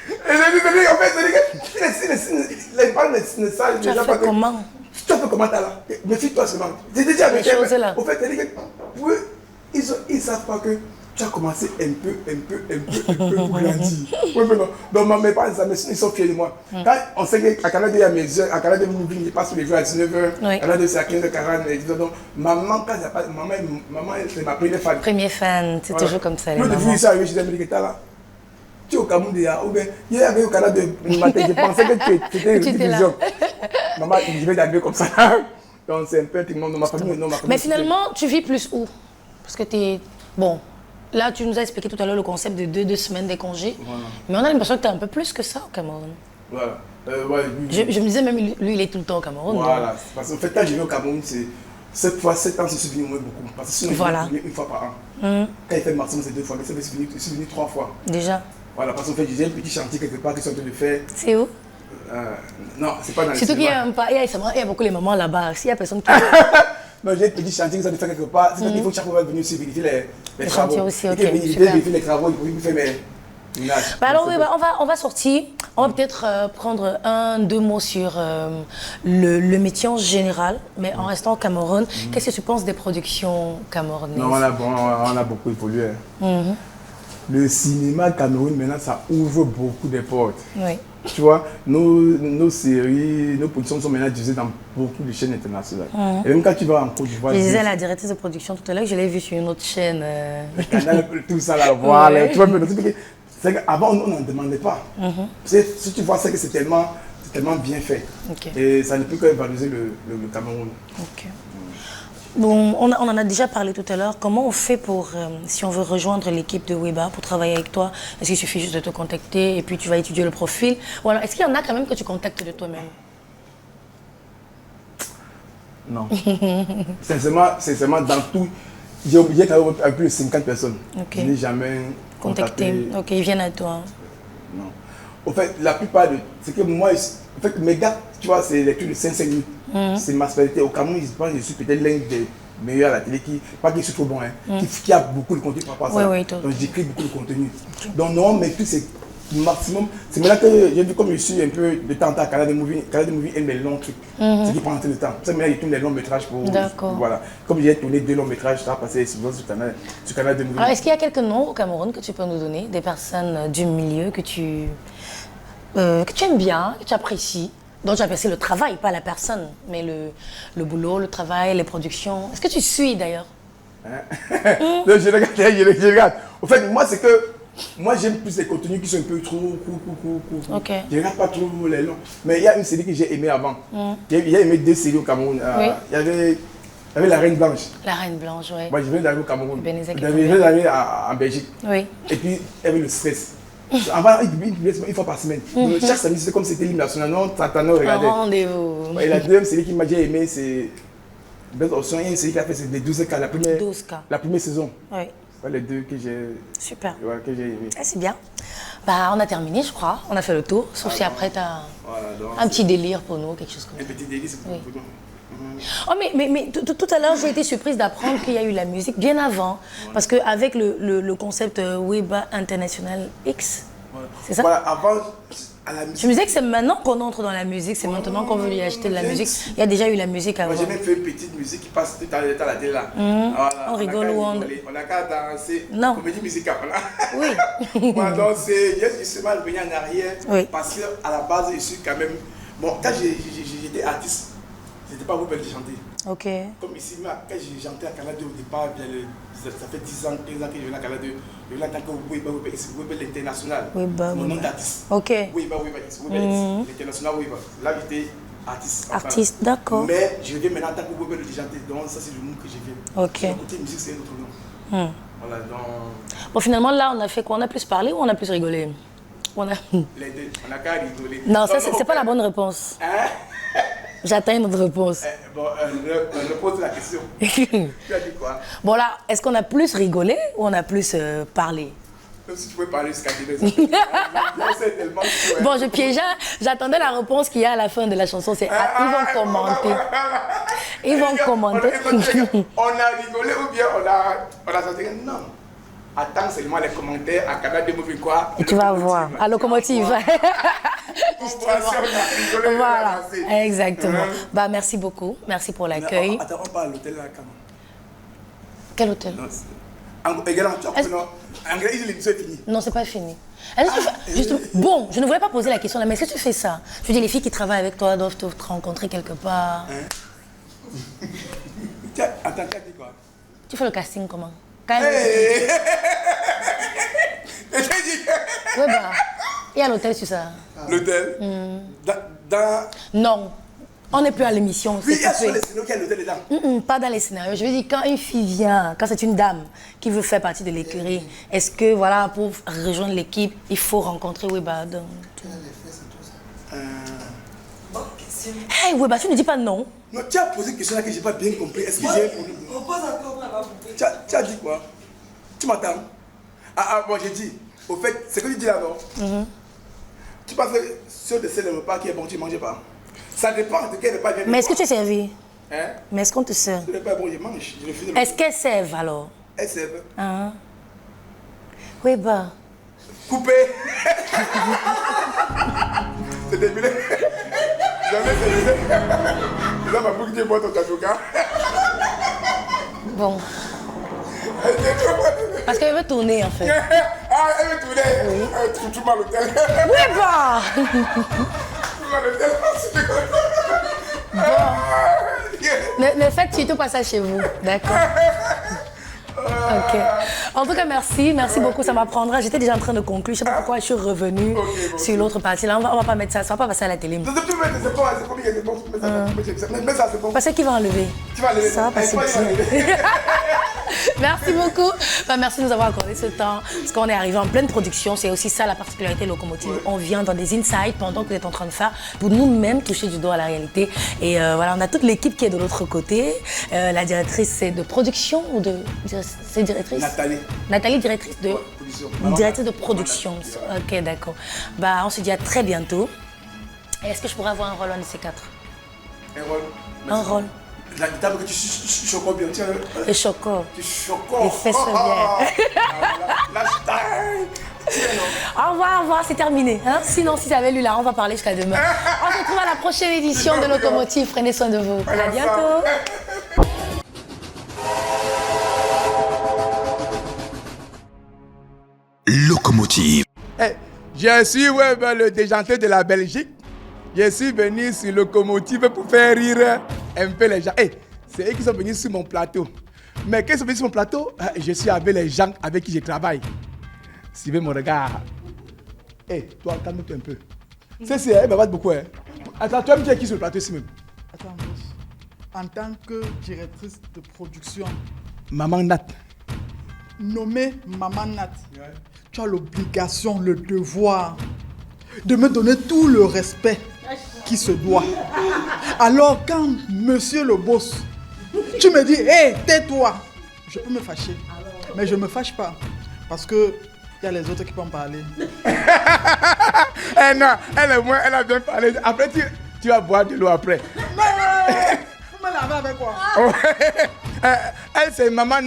Et je dis, en fait, les parents ne savent déjà pas que... Comment? Tu as fait comment t'as là? Méfie-toi seulement. J'ai déjà avec elle. Au fait, ils ne savent pas que tu as commencé un peu pour grandir. Donc, ma mère, ils sont fiers de moi. Quand on sait qu'à Canada, il y a mes heures, à Canada, il passe sur les jours à 19h, à Canada, c'est à 15h40. Donc, maman, c'est ma première fan. Premier fan, c'est toujours comme ça. Moi, depuis ça, je suis dit, là. Tu es au Cameroun déjà, ou bien, il y avait au Canada de matin, je pensais que tu étais une télévision. Maman, je vais t'arriver comme ça. Donc, c'est un peu tout le monde dans ma famille. Mais finalement, tu vis plus où? Parce que tu es. Bon, là, tu nous as expliqué tout à l'heure le concept de 2 semaines des congés. Voilà. Mais on a l'impression que tu es un peu plus que ça au Cameroun. Voilà. Je me disais même, lui, il est tout le temps au Cameroun. Voilà. Donc. Parce qu'en fait, quand je vais au Cameroun, c'est 7 ans, je suis venu au moins beaucoup. Parce que sinon, je viens une fois par an. Quand il fait le maximum, c'est 2 fois. Mais je suis venu 3 fois. Déjà. Voilà, parce qu'en fait, j'ai un petit chantier quelque part qu'ils sont en train de faire. C'est où? Non, c'est pas dans le surtout qu'il y a beaucoup les mamans là-bas. S'il y a personne qui... Non, j'ai un petit chantier qu'ils sont en train de faire quelque part. C'est qu'il faut que chaque fois venir aussi vérifier les travaux. Chantier aussi, ok. Il vérifie les travaux, il fait mes... alors, oui, on va sortir. On va peut-être prendre 2 mots sur le métier en général, mais en restant au Cameroun. Qu'est-ce que tu penses des productions camerounaises? Non, on a beaucoup évolué. Le cinéma camerounais, maintenant, ça ouvre beaucoup de portes. Oui. Tu vois, nos séries, nos productions sont maintenant diffusées dans beaucoup de chaînes internationales. Et même quand tu vas en Côte d'Ivoire... Je disais à la directrice de production tout à l'heure que je l'ai vu sur une autre chaîne. Le canal, tout ça là, voilà. Tu vois, c'est qu'avant, on n'en demandait pas. Si tu vois, c'est que c'est tellement bien fait. Et ça ne peut que valoriser le Cameroun. Bon, on en a déjà parlé tout à l'heure. Comment on fait pour, si on veut rejoindre l'équipe de Weba pour travailler avec toi? Est-ce qu'il suffit juste de te contacter et puis tu vas étudier le profil? Ou alors, est-ce qu'il y en a quand même que tu contactes de toi-même? Non. Sincèrement, dans tout, j'ai oublié quand même avec plus de 50 personnes. Je n'ai jamais contacté. Ok, ils viennent à toi. Non. Au fait, la plupart de... C'est que moi, en fait, mes gars, tu vois, c'est les trucs de 5 minutes. C'est ma spécialité. Au Cameroun, je pense que je suis peut-être l'un des meilleurs à la télé, pas que je suis trop bon, qui a beaucoup de contenu par rapport à ça. Donc j'écris beaucoup de contenu. Donc non, mais tout c'est maximum. C'est maintenant que j'ai vu comme je suis un peu de temps en temps à Canada Movie aime les longs trucs. Ce qui prend un peu de temps. C'est maintenant il tourne les longs métrages pour... Voilà. Comme j'ai tourné 2 longs métrages, ça a passé sur Canada Movie. Alors est-ce qu'il y a quelques noms au Cameroun que tu peux nous donner? Des personnes du milieu que tu aimes bien, que tu apprécies? Donc j'apprécie le travail, pas la personne, mais le boulot, le travail, les productions. Est-ce que tu suis d'ailleurs? Non, je regarde. En fait, moi, c'est que moi, j'aime plus les contenus qui sont un peu trop courts. Je ne regarde pas trop les longs. Mais il y a une série que j'ai aimée avant. J'ai aimé 2 séries au Cameroun. Il y avait La Reine Blanche. La Reine Blanche, oui. Moi, je venais d'arriver au Cameroun. Je venais d'arriver en Belgique. Oui. Et puis, il y avait Le Stress. Avant, il publiait une fois par semaine. Donc, chaque samedi, c'est comme c'était l'hymne national. Non, Tantano regardait. Un rendez-vous. Et la deuxième série qui m'a déjà aimé, c'est. Best Option, une série qui a fait c'est les 12 cas, la première saison. Oui. C'est les deux que j'ai. Super. Ouais, que j'ai aimé. Ah, c'est bien. Bah, on a terminé, je crois. On a fait le tour. Sauf si après, tu as Voilà, un petit délire pour nous, quelque chose comme ça. un petit délice pour nous. Oh, mais tout à l'heure, j'ai été surprise d'apprendre qu'il y a eu la musique bien avant. Parce qu'avec le concept Weba International X, c'est ça? Voilà, avant, à la musique. Je me disais que c'est maintenant qu'on entre dans la musique, c'est maintenant qu'on veut lui acheter de la musique. Il y a déjà eu la musique avant. Moi, j'ai même fait une petite musique qui passe tout à l'heure à la télé là. Voilà, On rigole ou on... On n'a qu'à danser. Non. Comédie musicale. Voilà. Oui. Voilà, donc c'est justement revenu en arrière. Oui. Parce qu'à la base, je suis quand même. Bon, quand j'étais artiste, c'était pas vous qui chanter. Ok. Comme ici, quand j'ai chanté à Canada au départ, ça fait 10 ans, 15 ans que je viens à Canada. Je viens en tant que Weba l'international. Weba, Mon nom Weba. d'artiste. Ok. Weba l'international Weba. Là, j'étais artiste. Artiste, d'accord. Mais je viens maintenant en tant que Weba le déjanté. Donc, ça, c'est le nom que je viens. Ok. Le côté musique, c'est un autre nom. Voilà, donc. Bon, finalement, là, on a fait quoi? On a plus parlé ou on a plus rigolé? On a... Les deux, on n'a qu'à rigoler. Non, ça, c'est pas la bonne réponse. Hein? J'attends une autre réponse. Bon, repose la question. Tu as dit quoi? Bon, là, est-ce qu'on a plus rigolé ou on a plus parlé? Même si tu pouvais parler jusqu'à 10 c'est tellement fou, hein. Bon, je piégeais, j'attendais la réponse qu'il y a à la fin de la chanson. C'est ils vont commenter. Ils vont commenter. On a rigolé ou bien on a senti que non. Attends seulement les commentaires à Canal 2000 quoi. Et tu vas voir. À Locomotive. Voilà, exactement. Bah, merci beaucoup. Merci pour l'accueil. Attends, on parle à l'hôtel là quand même. Quel hôtel? L'émission est finie. Non, c'est pas fini. Bon, je ne voulais pas poser la question là, mais est-ce que tu fais ça? Je veux dire, les filles qui travaillent avec toi doivent te rencontrer quelque part. Attends, tu as dit quoi? Tu fais le casting comment? Hey. Ouais, bah, il y a l'hôtel sur ça. L'hôtel? Non, on n'est plus à l'émission. Oui, il y a sur les scénarios qu'il y a l'hôtel dedans. Pas dans les scénarios. Je veux dire, quand une fille vient, quand c'est une dame qui veut faire partie de l'écurie, est-ce que, voilà, pour rejoindre l'équipe, il faut rencontrer Weba? Hey, Weba, tu ne dis pas non. Non, tu as posé une question là que je n'ai pas bien compris. Est-ce que j'ai un problème? On pose encore, on n'a pas compris. Tu as dit quoi? Tu m'attends? Bon, j'ai dit. Au fait, c'est que tu dis là, non? Tu penses que sur le seul repas qui est bon, tu ne manges pas? Ça dépend de quel repas vient. Mais est-ce que tu es servi? Hein? Mais est-ce qu'on te sert? Si le repas est bon, je mange. Je refuse de Est-ce qu'elle serve alors? Elle serve. Weba. Coupé. C'est terminé. Jamais terminé. Là, ma boucle dit moi ton avocat. Bon. Parce qu'elle veut tourner en fait. Ah, elle veut tourner. Oui. Tu m'as l'hôtel. Weba. Tu m'as l'hôtel. Bon. Ne faites surtout pas ça chez vous, d'accord? Ok. En tout cas, merci. Merci beaucoup. Ça m'apprendra. J'étais déjà en train de conclure. Je ne sais pas pourquoi je suis revenue sur l'autre partie. Là, on va pas mettre ça. Ça va pas passer à la télé. C'est bon, c'est bon. Mais ça, c'est bon. Parce qu'il va enlever. Tu vas enlever. Ça va passer bien. Merci beaucoup. Bah, merci de nous avoir accordé ce temps. Parce qu'on est arrivé en pleine production. C'est aussi ça la particularité de Locomotive. Ouais. On vient dans des insights pendant que vous êtes en train de faire pour nous-mêmes toucher du doigt à la réalité. Et voilà, on a toute l'équipe qui est de l'autre côté. La directrice, c'est de production ou de... C'est directrice? Nathalie. Nathalie, directrice de... Production. Directrice de production. Ok, d'accord. Bah, on se dit à très bientôt. Est-ce que je pourrais avoir un rôle, un de ces quatre? Un rôle? Un rôle. La guitare que tu chocoles bien, tiens. Et choco. Tu chocoles. Et fesses bien. Au revoir, c'est terminé. Hein? Sinon, si tu avais lu là, on va parler jusqu'à demain. On se retrouve à la prochaine édition de Locomotive. Prenez soin de vous. À bientôt. Locomotive. Je suis le déjanté de la Belgique. Je suis venu sur Locomotive pour faire rire un peu les gens. C'est eux qui sont venus sur mon plateau. Mais quand ils sont venus sur mon plateau, je suis avec les gens avec qui je travaille. Suivez mon regard. Toi, calme-toi un peu. C'est elle me bat beaucoup. Hein. Attends, toi, tu es qui sur le plateau ici même? Attends, en tant que directrice de production, Maman Nat. nommée Maman Nat, tu as l'obligation, le devoir de me donner tout le respect qui se doit. Alors quand monsieur le boss, tu me dis, hé, tais-toi, je peux me fâcher. Mais je ne me fâche pas. Parce que il y a les autres qui peuvent en parler. Eh non, elle a bien parlé. Après, tu vas boire de l'eau après. Mais vous me lavez avec quoi? Elle, c'est maman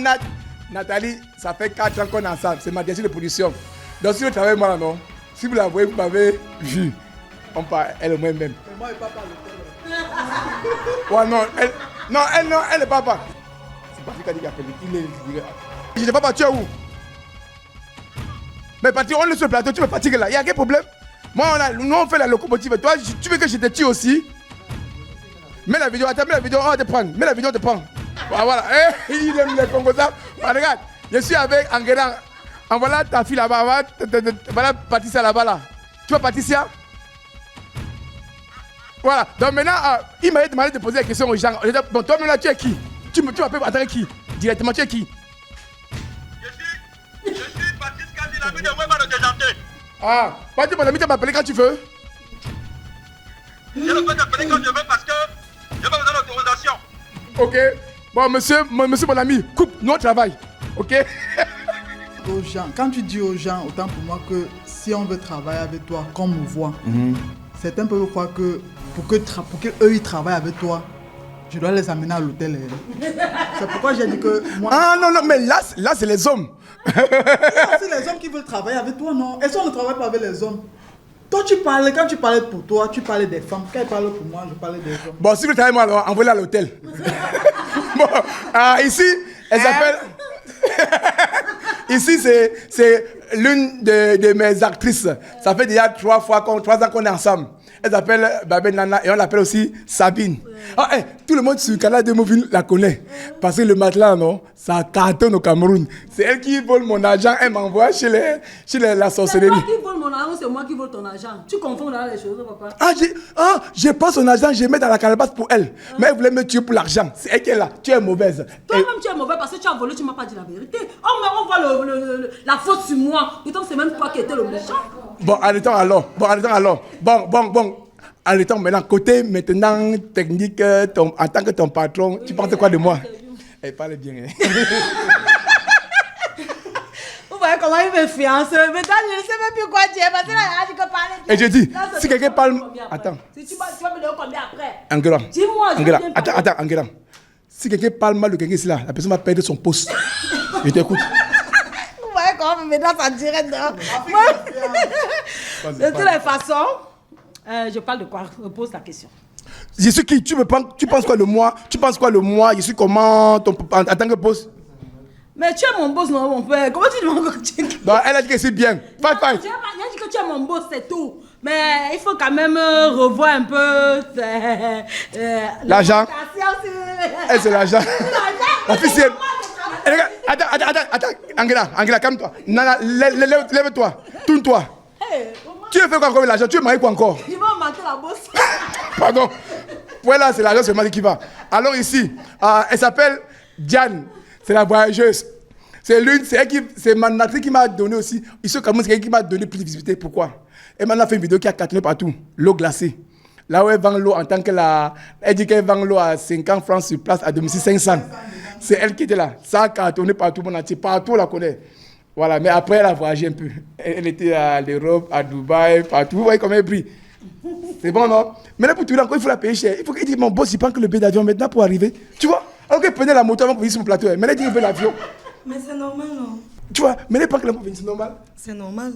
Nathalie, ça fait 4 ans qu'on est ensemble. C'est ma direction de production. Donc si vous travaillez moi, non. Si vous la voyez, vous m'avez vu. On parle, elle et moi-même. Mais moi, il pas parler. Ouais, non, elle est papa. C'est Patrick qui a dit qu'il appelle. Il est. Je ne sais pas, tu es où? Mais Patrick, on est sur le plateau, tu me fatigues là. Il y a quel problème? Moi, nous, on fait la locomotive. Toi, tu veux que je te tue aussi? Mets la vidéo, attends, mets la vidéo, on va te prendre. Mets la vidéo, on te prend. Voilà. Il aime les Congolais. Regarde, je suis avec Angueran. Voilà ta fille là-bas. Voilà Patricia là-bas. Là. Tu vois Patricia? Voilà. Donc maintenant, il m'a demandé de poser la question aux gens. Bon, toi maintenant, tu es qui? Tu m'appelles attendre qui? Directement, tu es qui? Je suis Patrice Kandi, l'ami de Wema le déjanté. Ah, Patrice, mon ami, tu m'as appelé quand tu veux. Je ne peux t'appeler quand je veux parce que je n'ai pas besoin d'autorisation. Ok. Bon, monsieur, mon ami, coupe notre travail. Ok? Aux gens, quand tu dis aux gens, autant pour moi que si on veut travailler avec toi, qu'on me voit, certains peuvent croire que pour qu'eux ils travaillent avec toi, je dois les amener à l'hôtel. C'est pourquoi j'ai dit que moi. Ah non, mais là c'est les hommes. C'est les hommes qui veulent travailler avec toi, non? Est-ce qu'on ne travaille pas avec les hommes? Toi, quand tu parlais pour toi, tu parlais des femmes. Quand ils parlaient pour moi, je parlais des hommes. Bon, si vous travaillez moi, alors envoyez-la à l'hôtel. Bon, ici, elle s'appelle. Ici, c'est l'une de mes actrices. Ça fait déjà 3 ans qu'on est ensemble. Elle s'appelle Babé Nana et on l'appelle aussi Sabine. Ah, tout le monde sur le canal de Movie la connaît. Parce que le matelas, non, ça cartonne au Cameroun. C'est elle qui vole mon argent, elle m'envoie chez la sorcellerie. C'est toi qui vole mon argent, c'est moi qui vole ton argent. Tu confonds là les choses, papa. Je prends son argent, je mets dans la calebasse pour elle. Mais elle voulait me tuer pour l'argent. C'est elle qui est là. Tu es mauvaise. Toi-même, tu es mauvais parce que tu as volé, tu ne m'as pas dit la vérité. On voit la faute sur moi. Pourtant, c'est même toi qui étais le méchant. Bon, arrêtons alors. Bon. Arrêtons maintenant. Côté maintenant technique, en tant que ton patron, tu penses quoi de moi? Elle parle bien. Vous voyez comment il me fiance. Maintenant, je ne sais même plus quoi dire. Parce que là, il a dit que parler bien. Et je dis, là, si quelqu'un parle... Attends. Si tu vas me donner combien après? Angueran. Dis-moi, je Angueran. viens parler. Attends, Angueran. Si quelqu'un parle mal de quelqu'un ici, là, la personne va perdre son poste. Je t'écoute. Vous voyez comment maintenant ça dirait dehors. De toutes les façons, je parle de quoi? Repose ta question. Je suis qui? Tu penses quoi de moi? Tu penses quoi de moi? Je suis comment en tant que boss? Mais tu es mon boss, non, mon père. Comment tu demandes que tu es? Non, elle a dit que c'est bien. Fight. J'ai dit que tu es mon boss, c'est tout. Mais il faut quand même revoir un peu l'argent. Elle, c'est l'argent. La fille, c'est... Attends, Angela, calme-toi. Nana, lève-toi, tourne-toi. Hey, tu veux faire quoi encore avec l'argent? Tu es marié quoi encore? il va manquer la bosse. Pardon. Voilà, c'est l'argent seulement qui va. Alors ici, elle s'appelle Diane. C'est la voyageuse. C'est ma natrice qui m'a donné aussi. Ici, comme c'est elle qui m'a donné plus de visibilité. Pourquoi? Elle m'a fait une vidéo qui a cartonné partout. L'eau glacée. Là où elle vend l'eau en tant que la... Elle dit qu'elle vend l'eau à 50 francs sur place, à domicile 500. C'est elle qui était là. Ça a cartonné partout, mon entier. Partout, on la connaît. Voilà, mais après, elle a voyagé un peu. Elle était à l'Europe, à Dubaï, partout. Vous voyez comment elle brille. C'est bon, non? Maintenant, pour tout le monde, il faut la payer cher. Il faut qu'il dise, mon boss, il prend que le billet d'avion maintenant pour arriver. Tu vois? Alors qu'elle prenait la moto avant pour venir sur mon plateau. Maintenant, elle dit qu'il veut l'avion. Mais c'est normal, non? Tu vois? Maintenant, elle prend que la moto, c'est normal. C'est normal.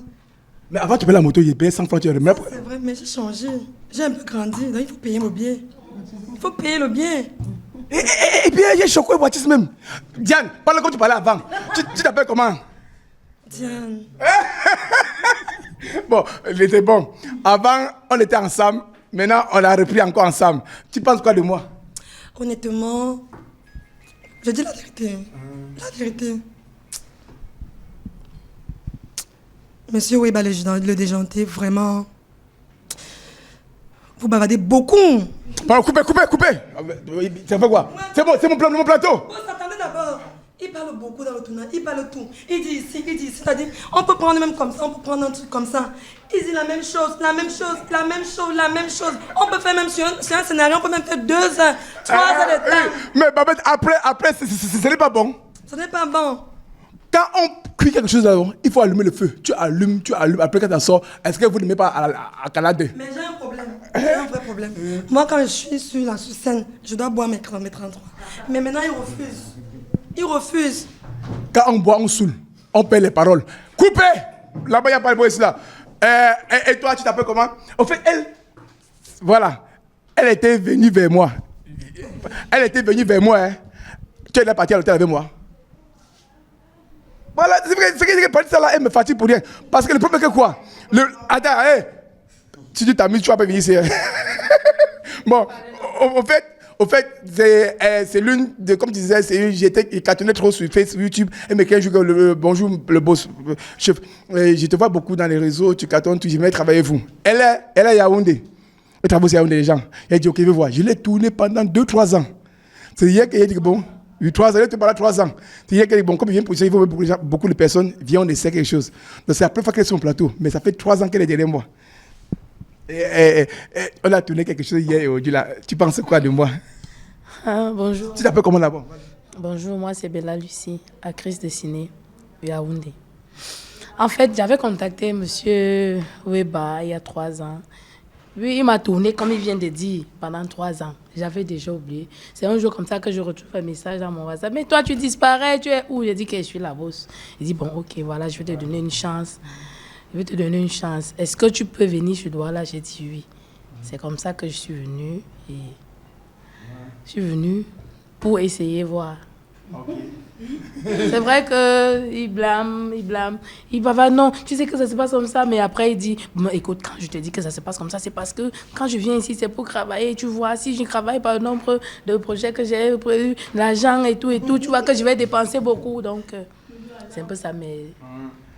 Mais avant, tu payais la moto, il payait 100 francs. C'est vrai, mais j'ai changé. J'ai un peu grandi, donc il faut payer le bien. Il faut payer le bien. Et puis, j'ai choqué Baptiste même. Diane, parle comme tu parlais avant. Tu t'appelles comment? Diane. Bon, il était bon. Avant, on était ensemble. Maintenant, on a repris encore ensemble. Tu penses quoi de moi? Honnêtement, je dis la vérité. La vérité. Monsieur Weba, le déjanté, vraiment... Vous bavardez beaucoup. Bon, coupez. Ça fait quoi? C'est bon, c'est mon plateau. Attendez d'abord. Il parle beaucoup dans le tournant, il parle tout. Il dit ici, il dit ici. C'est-à-dire, on peut prendre même comme ça, on peut prendre un truc comme ça. Il dit la même chose, la même chose, la même chose, la même chose. On peut faire même sur un scénario, on peut même faire 2 heures, 3 heures de temps. Mais Babette, après, ce n'est pas bon. Ce n'est pas bon. Quand on cuit quelque chose là-haut, il faut allumer le feu. Tu allumes. Après, quand ça sort, est-ce que vous ne mettez pas à calader? Mais j'ai un problème. J'ai un vrai problème. Moi, quand je suis sur la scène, je dois boire mes 33. Mais maintenant, il refuse. Il refuse. Quand on boit, on saoule. On perd les paroles. Coupez! Là-bas, il n'y a pas de bruit ici là. Et toi, tu t'appelles comment? En fait, voilà. Elle était venue vers moi. Hein. Tu es partie à l'hôtel avec moi. Voilà, c'est vrai que partie ça là, elle me fatigue pour rien. Parce que le problème, c'est que quoi? Attends, si tu t'amuses, tu vas pas venir ici. Hein. Bon, au fait, c'est l'une de, comme tu disais, j'étais cartonnais trop sur Facebook, YouTube. Elle me dit bonjour, le boss, chef. Je te vois beaucoup dans les réseaux, tu cartonnes, tu dis, mais travaillez-vous. Elle est Yaoundé. Elle travaille aussi à Yaoundé, les gens. Elle dit, ok, je vais voir. Je l'ai tourné pendant 2-3 ans. C'est hier qu'elle dit, bon, 3 ans, elle était pendant 3 ans. C'est hier qu'elle dit, bon, comme il vient pour ça, il faut beaucoup de personnes, viennent, on essaie quelque chose. Donc c'est la première fois qu'elle est sur mon plateau, mais ça fait 3 ans qu'elle est derrière moi. On a tourné quelque chose hier et aujourd'hui là. Tu penses quoi de moi? Bonjour. Tu t'appelles comment là-bas? Bonjour, moi c'est Bella Lucie, actrice dessinée, Yaoundé. En fait, j'avais contacté M. Weba il y a 3 ans. Lui, il m'a tourné, comme il vient de dire, pendant 3 ans. J'avais déjà oublié. C'est un jour comme ça que je retrouve un message dans mon WhatsApp. Mais toi, tu disparais, tu es où? J'ai dit que je suis la bosse. Il dit, bon, ok, voilà, je vais te donner une chance. Est-ce que tu peux venir sur Douala? J'ai dit oui. C'est comme ça que je suis venue. Et je suis venue pour essayer voir. Okay. C'est vrai qu'il blâme. Il va non, tu sais que ça se passe comme ça. Mais après, il dit, bon, écoute, quand je te dis que ça se passe comme ça, c'est parce que quand je viens ici, c'est pour travailler. Tu vois, si je travaille par le nombre de projets que j'ai prévu, l'argent et tout, tu vois que je vais dépenser beaucoup. Donc, c'est un peu ça, mais...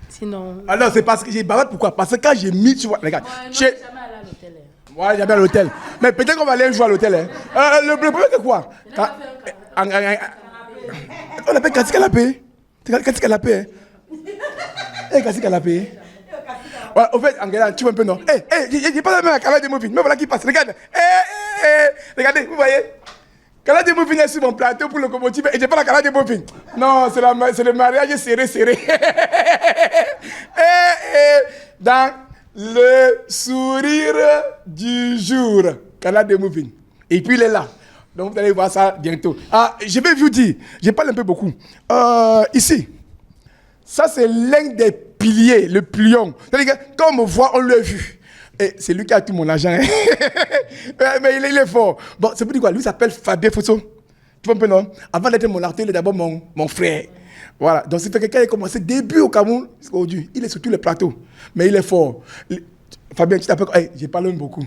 Sinon... Alors, c'est parce que j'ai bavardé. Pourquoi? Parce que quand j'ai mis, tu vois, regarde. Ouais, jamais allé à l'hôtel. Ouais, jamais à l'hôtel. Mais peut-être qu'on va aller jouer à l'hôtel. Hein. Le problème, c'est quoi? On appelle Kassi Canapé. Kassi Canapé. Kassi Canapé. Ouais, au fait, en regardant, tu vois un peu, non? J'ai pas la même à Kala de Mouvin. Mais voilà qui passe. Regarde. Regardez, vous voyez? Kala de Mouvin est sur mon plateau pour le locomotive et j'ai pas la Kala de Mouvin. Non, c'est le mariage serré. Dans le sourire du jour, Kala de Mouvin. Et puis il est là. Donc vous allez voir ça bientôt. Je vais vous dire, je parle un peu beaucoup. Ici, ça c'est l'un des piliers, le plion. C'est-à-dire que quand on me voit, on l'a vu. Et c'est lui qui a tout mon argent. Mais il est fort. Bon, c'est pour dire quoi? Lui s'appelle Fabien Fosso. Tu vois un peu, non? Avant d'être mon artiste, il est d'abord mon frère. Voilà. Donc c'est fait que quand il a commencé début au Cameroun, il est sur tous les plateaux. Mais il est fort. Fabien, tu t'appelles... j'ai parlé beaucoup.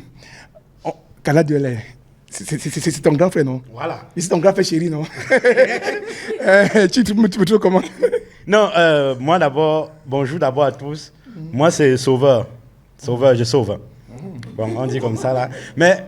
Kala de l'air. C'est ton grand frère, non? Voilà. C'est ton grand frère chéri, non? Tu me trouves comment? Non, moi d'abord, bonjour d'abord à tous. Moi, c'est Sauveur. Sauveur, je sauve. Bon, on dit comme ça, là. Mais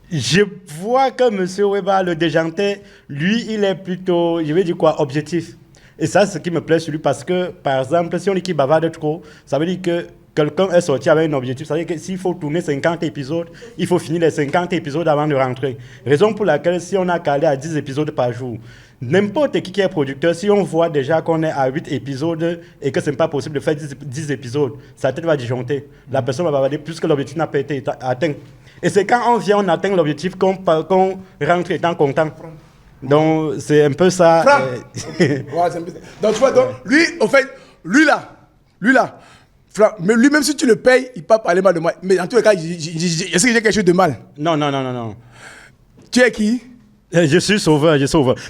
je vois que M. Weba, le déjanté, lui, il est plutôt, je vais dire quoi, objectif. Et ça, c'est ce qui me plaît sur lui, parce que, par exemple, si on dit qu'il bavarde trop, ça veut dire que quelqu'un est sorti avec un objectif. Ça veut dire que s'il faut tourner 50 épisodes, il faut finir les 50 épisodes avant de rentrer. Raison pour laquelle, si on a calé à 10 épisodes par jour, n'importe qui est producteur, si on voit déjà qu'on est à 8 épisodes et que ce n'est pas possible de faire 10 épisodes, sa tête va disjoncter. La personne va bavarder plus que l'objectif n'a pas été atteint. Et c'est quand on vient, on atteint l'objectif qu'on rentre étant content. Donc, c'est un peu ça. Donc, tu vois, donc, lui, au fait, lui là, mais lui, même si tu le payes, il ne peut pas parler mal de moi. Mais en tous les cas, est-ce que j'ai quelque chose de mal? Non. Tu es qui? Je suis sauveur.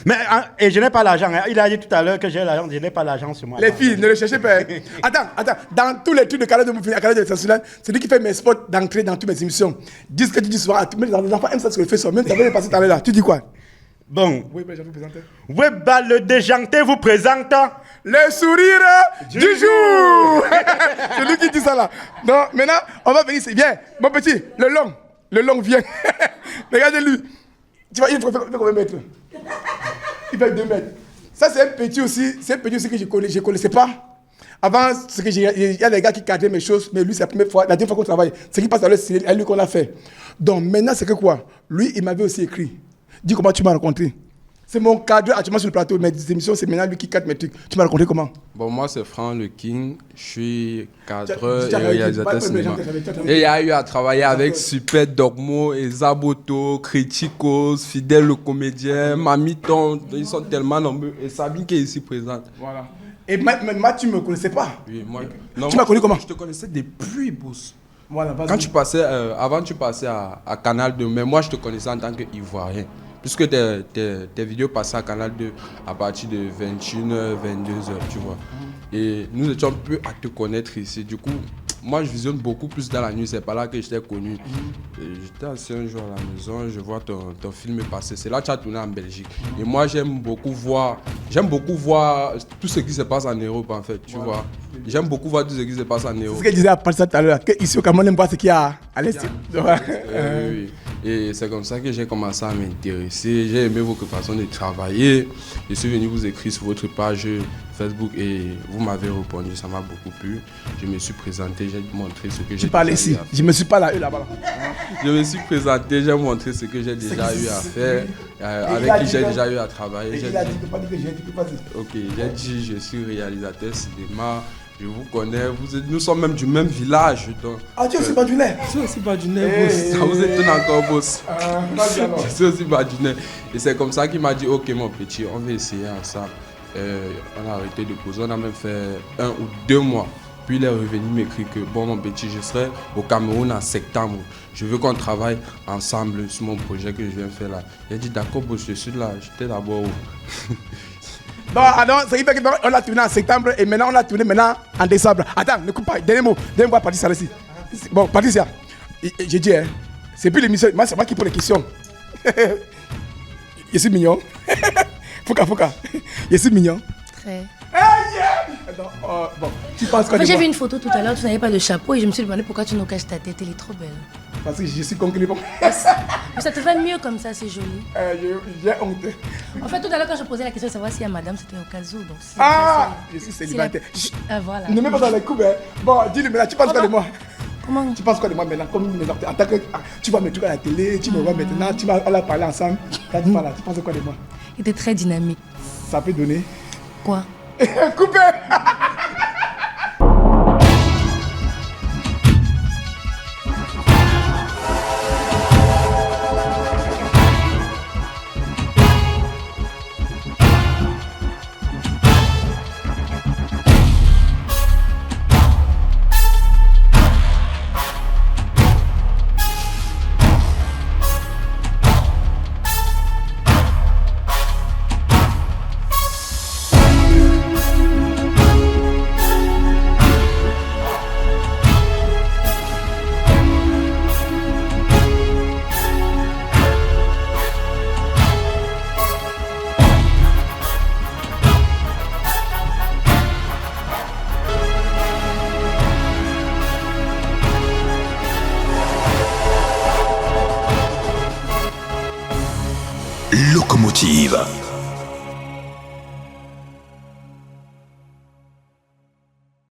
Mais et je n'ai pas l'argent. Hein. Il a dit tout à l'heure que j'ai l'argent, je n'ai pas l'argent sur moi. Les filles, ne le cherchez pas. Attends. Dans tous les trucs de Kala de Moufine, Kala de Sassoulan, c'est lui qui fait mes spots d'entrée dans toutes mes émissions. Dis ce que tu dis souvent. Les enfants aiment ça, ce que je fais souvent. Même ça va passer tout à l'heure là. Tu dis quoi? Bon. Oui, ben, je vais vous présenter. Weba le déjanté vous présente le sourire du jour. C'est lui qui dit ça là. Donc maintenant, on va venir ici. Viens, mon petit, le long vient. Regardez-lui. Tu vois, il faut combien de mètres? Il fait 2 mètres. Ça, c'est un petit aussi que je connaissais pas. Avant, il y a des gars qui cadraient mes choses, mais lui, c'est la première fois, la deuxième fois qu'on travaille. Ce qui passe à l'heure, c'est à lui qu'on a fait. Donc maintenant, c'est que quoi? Lui, il m'avait aussi écrit. Dis comment tu m'as rencontré. C'est mon cadre actuellement sur le plateau. Mes émissions, c'est maintenant lui qui cadre mes trucs. Tu m'as rencontré comment? Bon, moi, c'est Franck Le King. Je suis cadreur et réalisateur cinéma. Et il y a eu à travailler avec Super Dogmo, Ezaboto, Criticos, Fidèle le comédien, Mamiton. Ils sont tellement nombreux. Et Sabine qui est ici présente. Voilà. Et moi, tu ne me connaissais pas? Oui, moi. Tu m'as connu comment? Je te connaissais depuis Boss. Voilà, quand tu passais, avant tu passais à Canal 2, mais moi je te connaissais en tant qu'Ivoirien. Puisque tes vidéos passaient à Canal 2 à partir de 21h, 22h, tu vois. Et nous étions peu à te connaître ici. Du coup, moi je visionne beaucoup plus dans la nuit, c'est pas là que je t'ai connu. J'étais assis un jour à la maison, je vois ton film passer. C'est là que tu as tourné en Belgique. Et moi j'aime beaucoup voir tout ce qui se passe en Europe en fait, tu vois. J'aime beaucoup voir tout ce qui se passe en Europe. C'est ce que je disais à part ça tout à l'heure, qu'ici au Cameroun, on aime voir ce qu'il y a à l'Est. Oui. Et c'est comme ça que j'ai commencé à m'intéresser. J'ai aimé votre façon de travailler. Je suis venu vous écrire sur votre page Facebook et vous m'avez répondu. Ça m'a beaucoup plu. Je me suis présenté, j'ai montré ce que j'ai déjà eu à faire. Je me suis pas là, là-bas. Je me suis présenté, j'ai montré ce que j'ai déjà eu à faire, avec qui j'ai déjà eu à travailler. Il a dit, tu peux pas dire que j'ai dit, pas dire. Ok, j'ai dit, je suis réalisateur cinéma. Je vous connais, nous sommes même du même village. Donc, ah, tu es aussi Badunais? Je suis aussi Badunais, boss. Ça vous étonne encore, boss. Je suis aussi Badunais. Et c'est comme ça qu'il m'a dit, ok mon petit, on va essayer ensemble. On a arrêté de poser, on a même fait 1 ou 2 mois. Puis il est revenu m'écrire que, bon mon petit, je serai au Cameroun en septembre. Je veux qu'on travaille ensemble sur mon projet que je viens faire là. Il a dit, d'accord, boss, je suis là. J'étais d'abord où? Non, c'est qui fait qu'on l'a tourné en septembre et maintenant on l'a tourné en décembre. Attends, ne coupe pas, dernier mot Patricia ici. Bon, Patricia, j'ai dit, hein, c'est plus l'émission, moi c'est moi qui pose les questions. Je suis mignon. Fouka, je suis mignon. Très. Bon, tu penses quoi? J'ai vu une photo tout à l'heure, tu n'avais pas de chapeau et je me suis demandé pourquoi tu nous caches ta tête, elle est trop belle. Parce que je suis concluant. Mais ça te fait mieux comme ça, c'est joli. J'ai honte. En fait, tout à l'heure, quand je posais la question de savoir si y a madame, c'était au cas où. Donc, je suis célibataire. Voilà. Ne mets pas dans les coups, hein. Bon, dis-le maintenant, tu penses quoi de moi? Comment? Tu penses quoi de moi maintenant? Comme en tant que. Tu vois mes trucs à la télé, tu me vois maintenant, tu vas parler ensemble. Là, tu penses quoi de moi? Il était très dynamique. Ça peut donner. Quoi? Coupé! Locomotive.